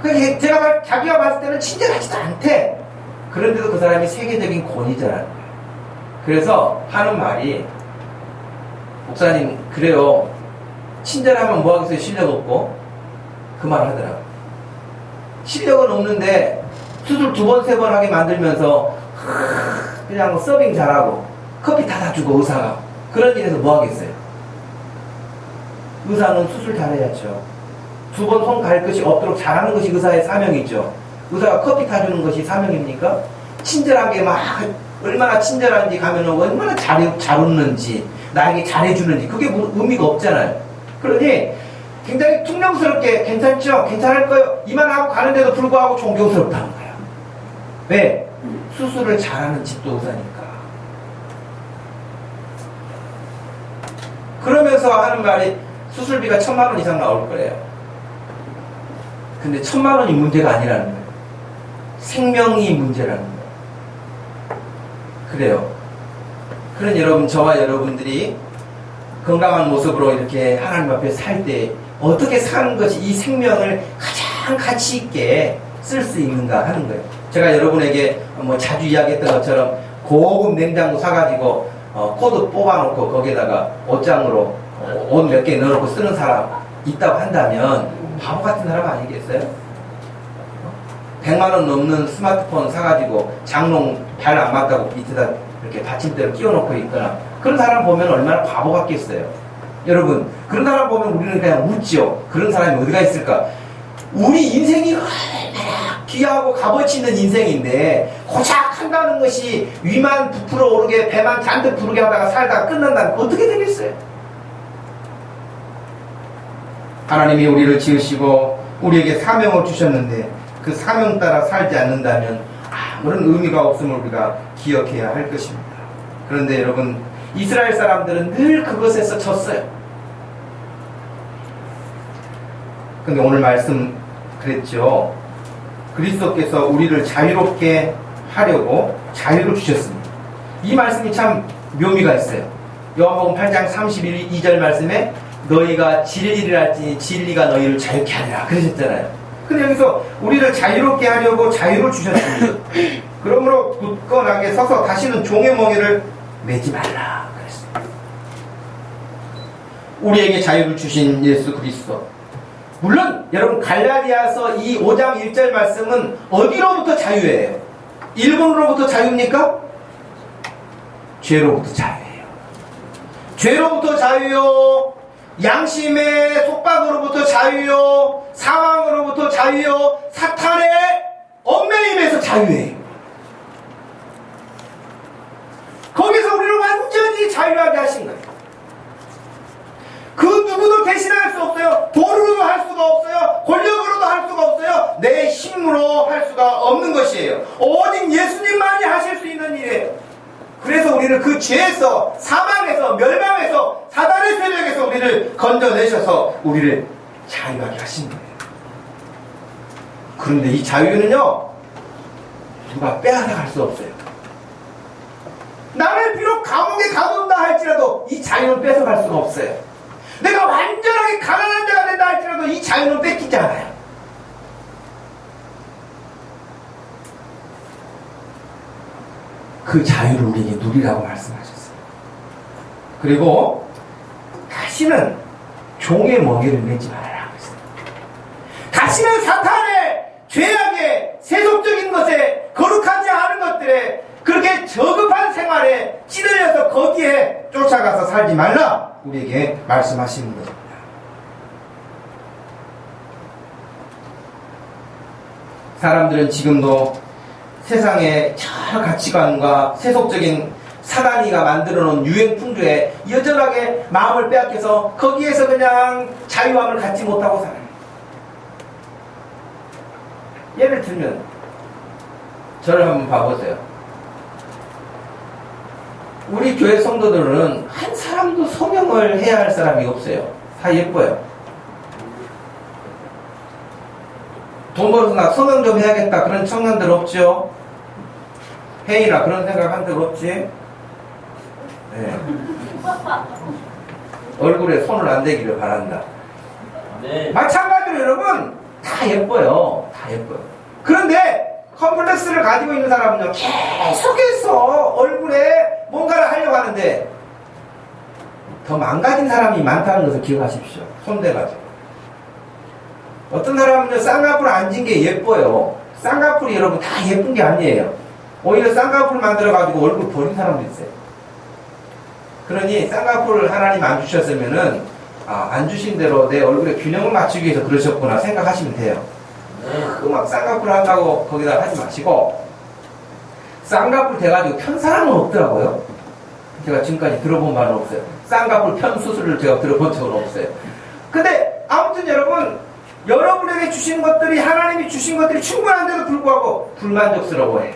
그 자기가 봤을 때는 친절하지도 않대. 그런데도 그 사람이 세계적인 권위자라는 거예요. 그래서 하는 말이, 목사님, 그래요. 친절하면 뭐하겠어요? 실력 없고. 그 말 하더라고요. 실력은 없는데 수술 2번, 3번 하게 만들면서 그냥 뭐 서빙 잘하고 커피 타다 주고 의사가. 그런 일에서 뭐 하겠어요? 의사는 수술 잘해야죠. 2번 손 갈 것이 없도록 잘하는 것이 의사의 사명이죠. 의사가 커피 타주는 것이 사명입니까? 친절하게 막 얼마나 친절한지 가면은 얼마나 잘 웃는지 나에게 잘해주는지 그게 의미가 없잖아요. 그러니 굉장히 퉁명스럽게 괜찮죠? 괜찮을 거예요. 이만하고 가는데도 불구하고 존경스럽다는 거예요. 왜? 수술을 잘하는 집도 의사니까. 그러면서 하는 말이 수술비가 1,000만 원 이상 나올 거래요. 근데 1,000만 원이 문제가 아니라는 거예요. 생명이 문제라는 거예요. 그래요. 그런 여러분, 저와 여러분들이 건강한 모습으로 이렇게 하나님 앞에 살 때 어떻게 사는 것이 이 생명을 가장 가치 있게 쓸 수 있는가 하는 거예요. 제가 여러분에게 뭐 자주 이야기했던 것처럼 고급 냉장고 사가지고 코드 뽑아놓고 거기에다가 옷장으로 옷 몇 개 넣어놓고 쓰는 사람 있다고 한다면 바보 같은 사람 아니겠어요? 100만 원 넘는 스마트폰 사가지고 장롱 발 안 맞다고 밑에다 이렇게 받침대를 끼워놓고 있거나 그런 사람 보면 얼마나 바보 같겠어요. 여러분, 그런 사람 보면 우리는 그냥 웃죠. 그런 사람이 어디가 있을까? 우리 인생이 얼마나 귀하고 값어치 있는 인생인데 고작 한다는 것이 위만 부풀어 오르게 배만 잔뜩 부르게 하다가 살다가 끝난다면 어떻게 되겠어요? 하나님이 우리를 지으시고 우리에게 사명을 주셨는데 그 사명 따라 살지 않는다면 아무런 의미가 없음을 우리가 기억해야 할 것입니다. 그런데 여러분, 이스라엘 사람들은 늘 그것에서 졌어요. 근데 오늘 말씀 그랬죠. 그리스도께서 우리를 자유롭게 하려고 자유를 주셨습니다. 이 말씀이 참 묘미가 있어요. 요한복음 8장 32절 말씀에 너희가 진리를 알지니 진리가 너희를 자유케 하리라 그러셨잖아요. 근데 여기서 우리를 자유롭게 하려고 자유를 주셨습니다. 그러므로 굳건하게 서서 다시는 종의 멍에를 매지 말라 그랬습니다. 우리에게 자유를 주신 예수 그리스도. 물론 여러분 갈라디아서 이 5장 1절 말씀은 어디로부터 자유예요? 일본으로부터 자유입니까? 죄로부터 자유예요. 죄로부터 자유요. 양심의 속박으로부터 자유요. 사망으로부터 자유요. 사탄의 얽매임에서 자유예요. 거기서 우리를 완전히 자유하게 하신 거예요. 그 누구도 대신할 수 없어요. 돈으로도 할 수가 없어요. 권력으로도 할 수가 없어요. 내 힘으로 할 수가 없는 것이에요. 오직 예수님만이 하실 수 있는 일이에요. 그래서 우리를 그 죄에서, 사망에서, 멸망에서, 사단의 세력에서 우리를 건져내셔서 우리를 자유하게 하신 거예요. 그런데 이 자유는요, 누가 빼앗아갈 수 없어요. 나를 비록 감옥에 가둔다 할지라도 이 자유는 뺏어갈 수가 없어요. 내가 완전하게 가난한 자가 된다 할지라도 이 자유는 뺏기지 않아요. 그 자유를 우리에게 누리라고 말씀하셨어요. 그리고 다시는 종의 멍에를 매지 말아라 그랬어요. 다시는 사탄의 죄악의 세속적인 것에 거룩하지 않은 것들에 그렇게 저급한 생활에 찌들려서 거기에 쫓아가서 살지 말라 우리에게 말씀하시는 것입니다. 사람들은 지금도 세상의 여러 가치관과 세속적인 사단이가 만들어놓은 유행풍조에 여전하게 마음을 빼앗겨서 거기에서 그냥 자유함을 갖지 못하고 살아요. 예를 들면 저를 한번 봐보세요. 우리 교회 성도들은 한 사람도 성형을 해야 할 사람이 없어요. 다 예뻐요. 돈 벌어서 나 성형 좀 해야겠다 그런 청년들 없죠? 혜인아 그런 생각 한 적 없지? 네. 얼굴에 손을 안 대기를 바란다. 네. 마찬가지로 여러분 다 예뻐요. 다 예뻐요. 그런데 컴플렉스를 가지고 있는 사람은요 계속해서 얼굴에 뭔가를 하려고 하는데 더 망가진 사람이 많다는 것을 기억하십시오. 손대가지고 어떤 사람은요 쌍꺼풀 앉은 게 예뻐요. 쌍꺼풀이 여러분 다 예쁜 게 아니에요. 오히려 쌍꺼풀 만들어가지고 얼굴 버린 사람도 있어요. 그러니 쌍꺼풀을 하나님 안 주셨으면은 안 주신 대로 내 얼굴에 균형을 맞추기 위해서 그러셨구나 생각하시면 돼요. 그 막 쌍꺼풀 한다고 거기다 하지 마시고 쌍꺼풀 돼가지고 편 사람은 없더라고요. 제가 지금까지 들어본 바는 없어요. 쌍꺼풀 편 수술을 제가 들어본 적은 없어요. 근데 아무튼 여러분, 여러분에게 주신 것들이, 하나님이 주신 것들이 충분한데도 불구하고 불만족스러워해.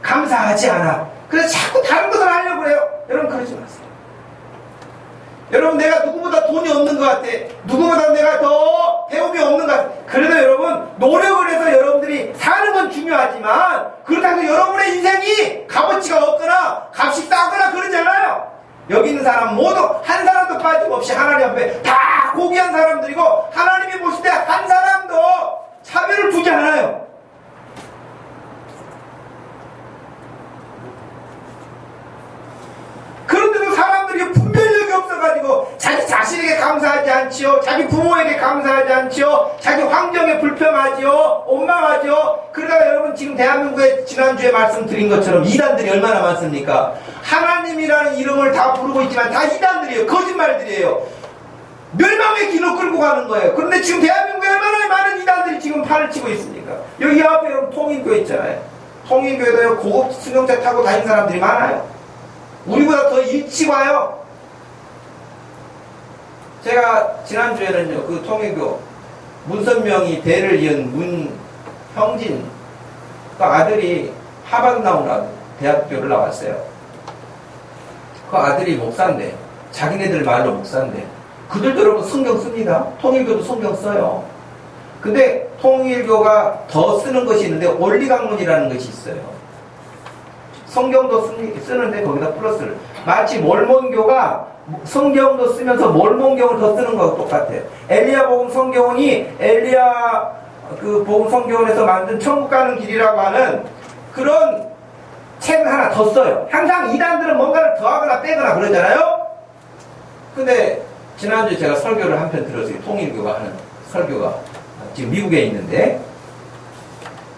감사하지 않아. 그래서 자꾸 다른 것을 하려고 해요. 여러분, 그러지 마세요. 여러분, 내가 누구보다 돈이 없는 것 같아. 누구보다 내가 더 배움이 없는 것 같아. 그래도 여러분, 노력을 해서 여러분들이 사는 건 중요하지만, 그렇다고 해서 여러분의 인생이 값어치가 없거나 값이 싸거나 그러잖아요. 여기 있는 사람 모두 한 사람도 빠짐없이 하나님 앞에 다 고귀한 사람들이고, 하나님이 보실 때 한 사람도 차별을 두지 않아요. 그런데도 사람들이 분별력이 없어가지고 자기 자신에게 감사하지 않지요, 자기 부모에게 감사하지 않지요, 자기 환경에 불평하지요, 원망하지요. 그러다가 여러분, 지금 대한민국에 지난주에 말씀드린 것처럼 이단들이 얼마나 많습니까? 하나님이라는 이름을 다 부르고 있지만 다 이단들이에요. 거짓말들이에요. 멸망의 길로 끌고 가는 거예요. 그런데 지금 대한민국에 얼마나 많은 이단들이 지금 팔을 치고 있습니까? 여기 앞에 여러분 통일교회 있잖아요. 통일교회도 고급 승용차 타고 다니는 사람들이 많아요. 우리보다 더 일찍 와요. 제가 지난주에는요, 그 통일교 문선명이 대를 이은 문형진 그 아들이 하버드 나오나 대학교를 나왔어요. 그 아들이 목사인데, 자기네들 말로 목사인데, 그들도 여러분 성경 씁니다. 통일교도 성경 써요. 근데 통일교가 더 쓰는 것이 있는데 원리강론이라는 것이 있어요. 성경도 쓰는데 거기다 플러스를. 마치 몰몬교가 성경도 쓰면서 몰몬경을 더 쓰는 거하고 똑같아요. 엘리야 복음 성경원이 엘리야 그 복음 성경원에서 만든 천국 가는 길이라고 하는 그런 책을 하나 더 써요. 항상 이단들은 뭔가를 더하거나 빼거나 그러잖아요. 근데 지난주에 제가 설교를 한 편 들었어요. 통일교가 하는 설교가 지금 미국에 있는데,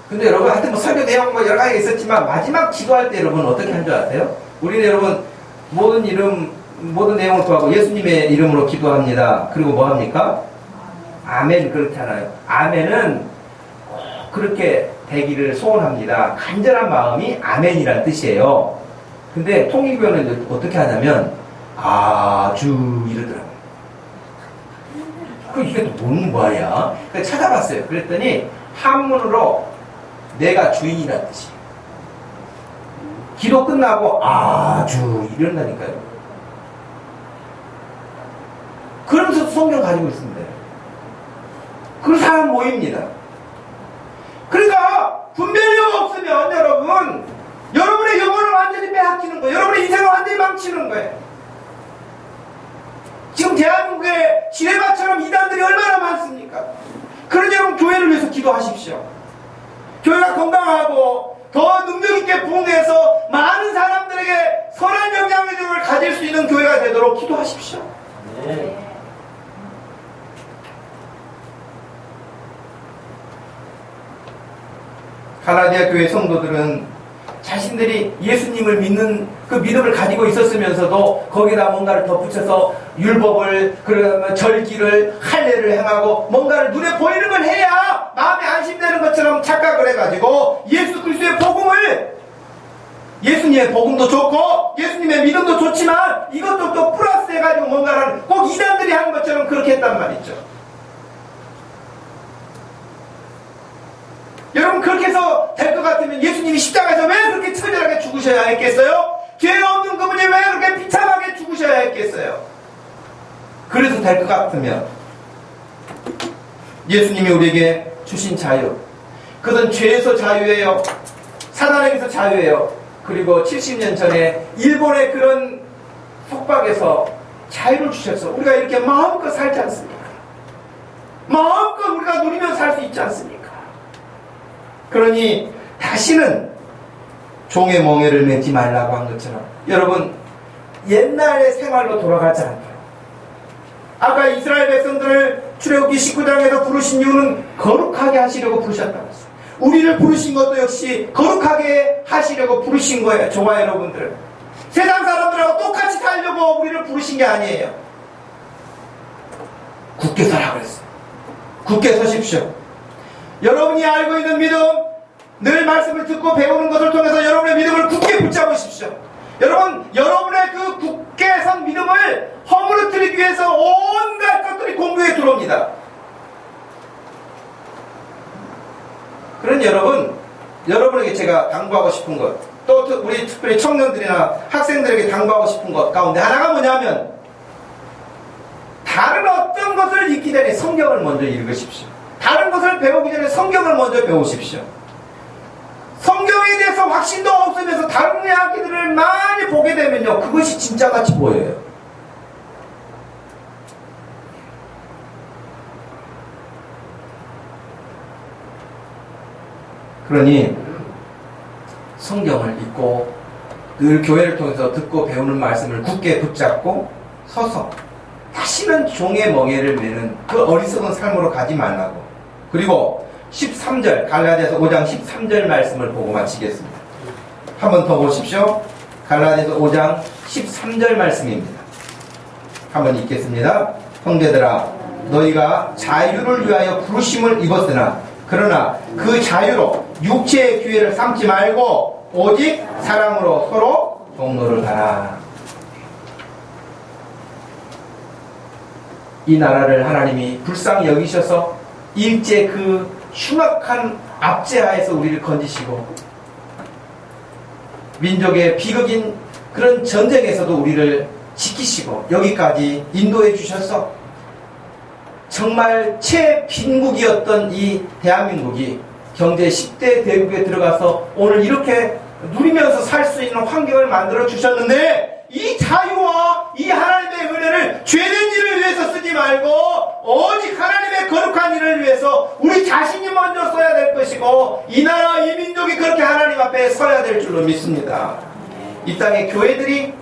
근데 여러분 하여튼 뭐 설교 내용 뭐 여러 가지가 있었지만 마지막 기도할 때 여러분 어떻게 한 줄 아세요? 우리는 여러분 모든 내용을 구하고 예수님의 이름으로 기도합니다. 그리고 뭐 합니까? 아멘. 그렇잖아요. 아멘은 꼭 그렇게 되기를 소원합니다. 간절한 마음이 아멘이라는 뜻이에요. 근데 통일교는 어떻게 하냐면 아주 이러더라고요. 이게 또 뭔 말이야? 그래서 찾아봤어요. 그랬더니 한문으로 내가 주인이라는 뜻이에요. 기도 끝나고 아주 이런다니까요. 그러면서 성경 가지고 있습니다. 그 사람 모입니다. 그러니까 분별력 없으면 여러분, 여러분의 영혼을 완전히 빼앗기는 거예요. 여러분의 인생을 완전히 망치는 거예요. 지금 대한민국에 지뢰밭처럼 이단들이 얼마나 많습니까? 그러니 여러분, 교회를 위해서 기도하십시오. 교회가 건강하고 더 능력있게 부흥해서 많은 사람들에게 선한 영향력을 가질 수 있는 교회가 되도록 기도하십시오. 네. 가라디아 교회 성도들은 자신들이 예수님을 믿는 그 믿음을 가지고 있었으면서도 거기다 뭔가를 덧붙여서 율법을, 그러면 절기를, 할례를 행하고 뭔가를 눈에 보이는 걸 해야 마음에 안심되는 것처럼 착각을 해가지고 예수 그리스도의 복음을, 예수님의 복음도 좋고 예수님의 믿음도 좋지만 이것도 또 플러스 해가지고 뭔가를 꼭 이단들이 하는 것처럼 그렇게 했단 말이죠. 여러분, 그렇게 해서 될 것 같으면 예수님이 십자가에서 왜 그렇게 처절하게 죽으셔야 했겠어요? 죄 없는 그분이 왜 그렇게 비참하게 죽으셔야 했겠어요? 그래서 될 것 같으면 예수님이 우리에게 주신 자유, 그것은 죄에서 자유예요, 사단에게서 자유예요. 그리고 70년 전에 일본의 그런 속박에서 자유를 주셔서 우리가 이렇게 마음껏 살지 않습니까? 마음껏 우리가 누리며 살 수 있지 않습니까? 그러니 다시는 종의 멍에를 매지 말라고 한 것처럼 여러분, 옛날의 생활로 돌아가지 않아요. 아까 이스라엘 백성들을 출애굽기 19장에서 부르신 이유는 거룩하게 하시려고 부르셨다고 했어요. 우리를 부르신 것도 역시 거룩하게 하시려고 부르신 거예요. 저와 여러분들, 세상 사람들하고 똑같이 살려고 우리를 부르신 게 아니에요. 굳게 서라 그랬어요. 굳게 서십시오. 여러분이 알고 있는 믿음, 늘 말씀을 듣고 배우는 것을 통해서 여러분의 믿음을 굳게 붙잡으십시오. 여러분, 여러분의 그 하기 위해서 온갖 것들이 공부에 들어옵니다. 그런 여러분에게 제가 당부하고 싶은 것, 또 우리 특별히 청년들이나 학생들에게 당부하고 싶은 것 가운데 하나가 뭐냐면, 다른 어떤 것을 읽기 전에 성경을 먼저 읽으십시오. 다른 것을 배우기 전에 성경을 먼저 배우십시오. 성경에 대해서 확신도 없으면서 다른 이야기들을 많이 보게 되면요, 그것이 진짜같이 보여요. 그러니 성경을 읽고 늘 교회를 통해서 듣고 배우는 말씀을 굳게 붙잡고 서서 다시는 종의 멍에를 매는 그 어리석은 삶으로 가지 말라고. 그리고 13절, 갈라디아서 5장 13절 말씀을 보고 마치겠습니다. 한 번 더 보십시오. 갈라디아서 5장 13절 말씀입니다. 한번 읽겠습니다. 형제들아, 너희가 자유를 위하여 부르심을 입었으나 그러나 그 자유로 육체의 기회를 삼지 말고 오직 사랑으로 서로 동로를 하라. 이 나라를 하나님이 불쌍히 여기셔서 일제 그 흉악한 압제하에서 우리를 건지시고, 민족의 비극인 그런 전쟁에서도 우리를 지키시고 여기까지 인도해 주셔서 정말 최빈국이었던 이 대한민국이 경제 10대 대국에 들어가서 오늘 이렇게 누리면서 살 수 있는 환경을 만들어 주셨는데, 이 자유와 이 하나님의 은혜를 죄된 일을 위해서 쓰지 말고 오직 하나님의 거룩한 일을 위해서 우리 자신이 먼저 써야 될 것이고, 이 나라 이 민족이 그렇게 하나님 앞에 서야 될 줄로 믿습니다. 이 땅의 교회들이,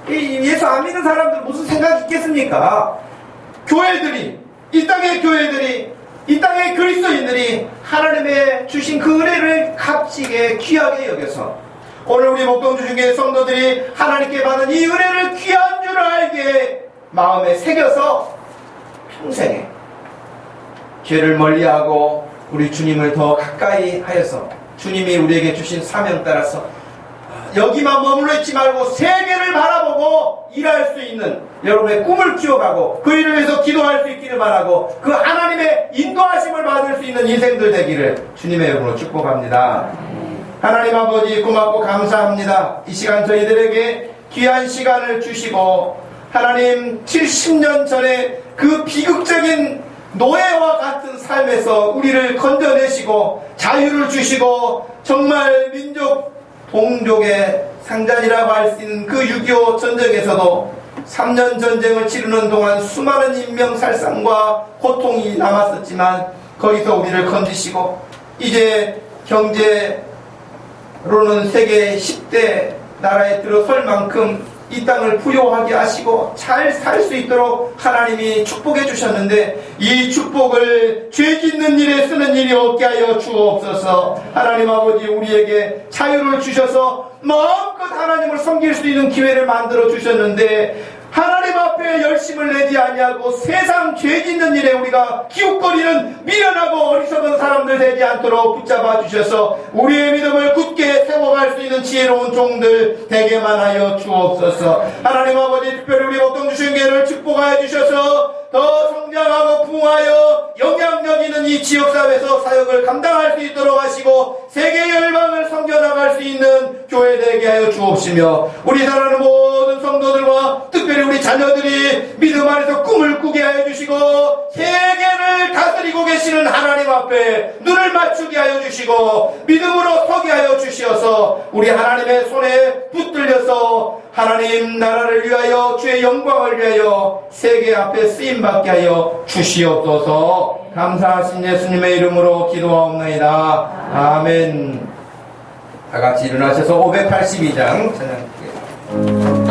예수 안 믿는 사람들 무슨 생각이 있겠습니까? 교회들이, 이 땅의 교회들이, 이 땅의 그리스도인들이 하나님의 주신 그 은혜를 값지게 귀하게 여겨서 오늘 우리 목동주중교회 성도들이 하나님께 받은 이 은혜를 귀한 줄 알게 마음에 새겨서 평생에 죄를 멀리하고 우리 주님을 더 가까이 하여서 주님이 우리에게 주신 사명 따라서 여기만 머물러 있지 말고 세계를 바라보고 일할 수 있는 여러분의 꿈을 키워가고 그 일을 위해서 기도할 수 있기를 바라고, 그 하나님의 인도하심을 받을 수 있는 인생들 되기를 주님의 이름으로 축복합니다. 하나님 아버지, 고맙고 감사합니다. 이 시간 저희들에게 귀한 시간을 주시고, 하나님 70년 전에 그 비극적인 노예와 같은 삶에서 우리를 건져내시고 자유를 주시고, 정말 민족 동족의 상잔이라고 할 수 있는 그 6.25 전쟁에서도 3년 전쟁을 치르는 동안 수많은 인명살상과 고통이 남았었지만 거기서 우리를 건지시고, 이제 경제로는 세계 10대 나라에 들어설 만큼 이 땅을 부요하게 하시고 잘 살 수 있도록 하나님이 축복해 주셨는데, 이 축복을 죄 짓는 일에 쓰는 일이 없게 하여 주옵소서. 하나님 아버지, 우리에게 자유를 주셔서 마음껏 하나님을 섬길 수 있는 기회를 만들어 주셨는데, 하나님 앞에 열심을 내지 아니하고 세상 죄 짓는 일에 우리가 기웃거리는 미련하고 어리석은 사람들 되지 않도록 붙잡아 주셔서 우리의 믿음을 굳게 세워갈 수 있는 지혜로운 종들 되게만 하여 주옵소서. 하나님 아버지, 특별히 우리 목동주신교회를 축복하여 주셔서 더 성장하고 부흥하여 영향력 있는 이 지역사회에서 사역을 감당할 수 있도록 하시고 세계 열방을 섬겨나갈 수 있는 교회 되게 하여 주옵시며, 우리 사랑하는 모든 성도들과 특별히 우리 자녀들이 믿음 안에서 꿈을 꾸게 하여 주시고 세계를 다스리고 계시는 하나님 앞에 눈을 맞추게 하여 주시고 믿음으로 서게 하여 주시어서 우리 하나님의 손에 붙들려서 하나님 나라를 위하여 주의 영광을 위하여 세계 앞에 쓰임받게 하여 주시옵소서. 감사하신 예수님의 이름으로 기도하옵나이다. 아멘. 다같이 일어나셔서 582장 찬양드리겠습니다.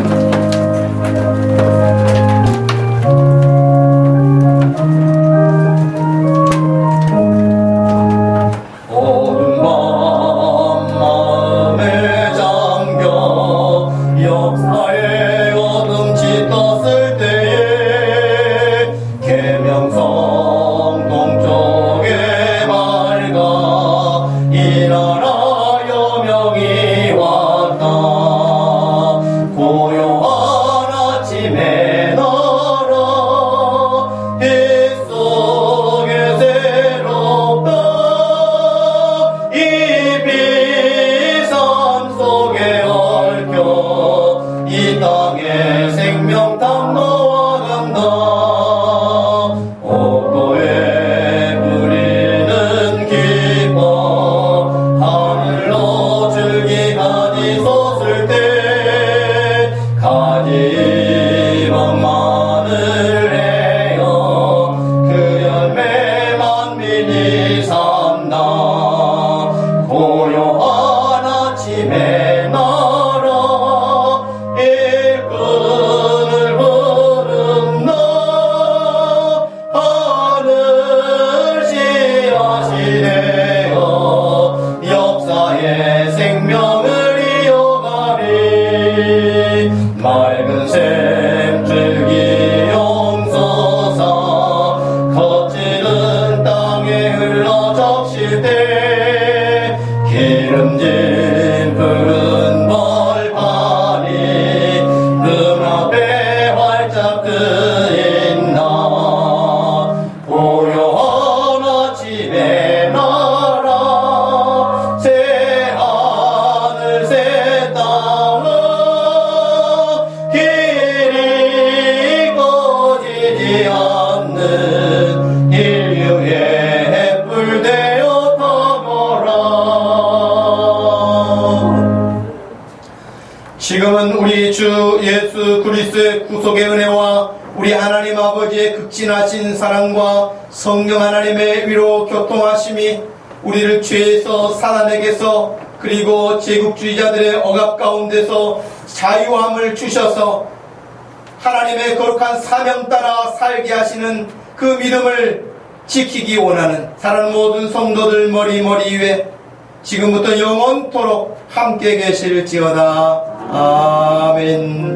고요한 아침에 날아 기름진 푸른 벌판이 눈앞에 활짝 뜨있나 고요한 아침의 나라 새 하늘 새 땅은 길이 꺼지지 않는 인류의 뿔 되어 타거라. 지금은 우리 주 예수 그리스도의 구속의 은혜와 우리 하나님 아버지의 극진하신 사랑과 성령 하나님의 위로 교통하심이 우리를 죄에서 사단에게서 그리고 제국주의자들의 억압 가운데서 자유함을 주셔서 하나님의 거룩한 사명 따라 살게 하시는 그 믿음을 지키기 원하는 사랑하는 모든 성도들 머리 위에 지금부터 영원토록 함께 계실지어다. 아멘.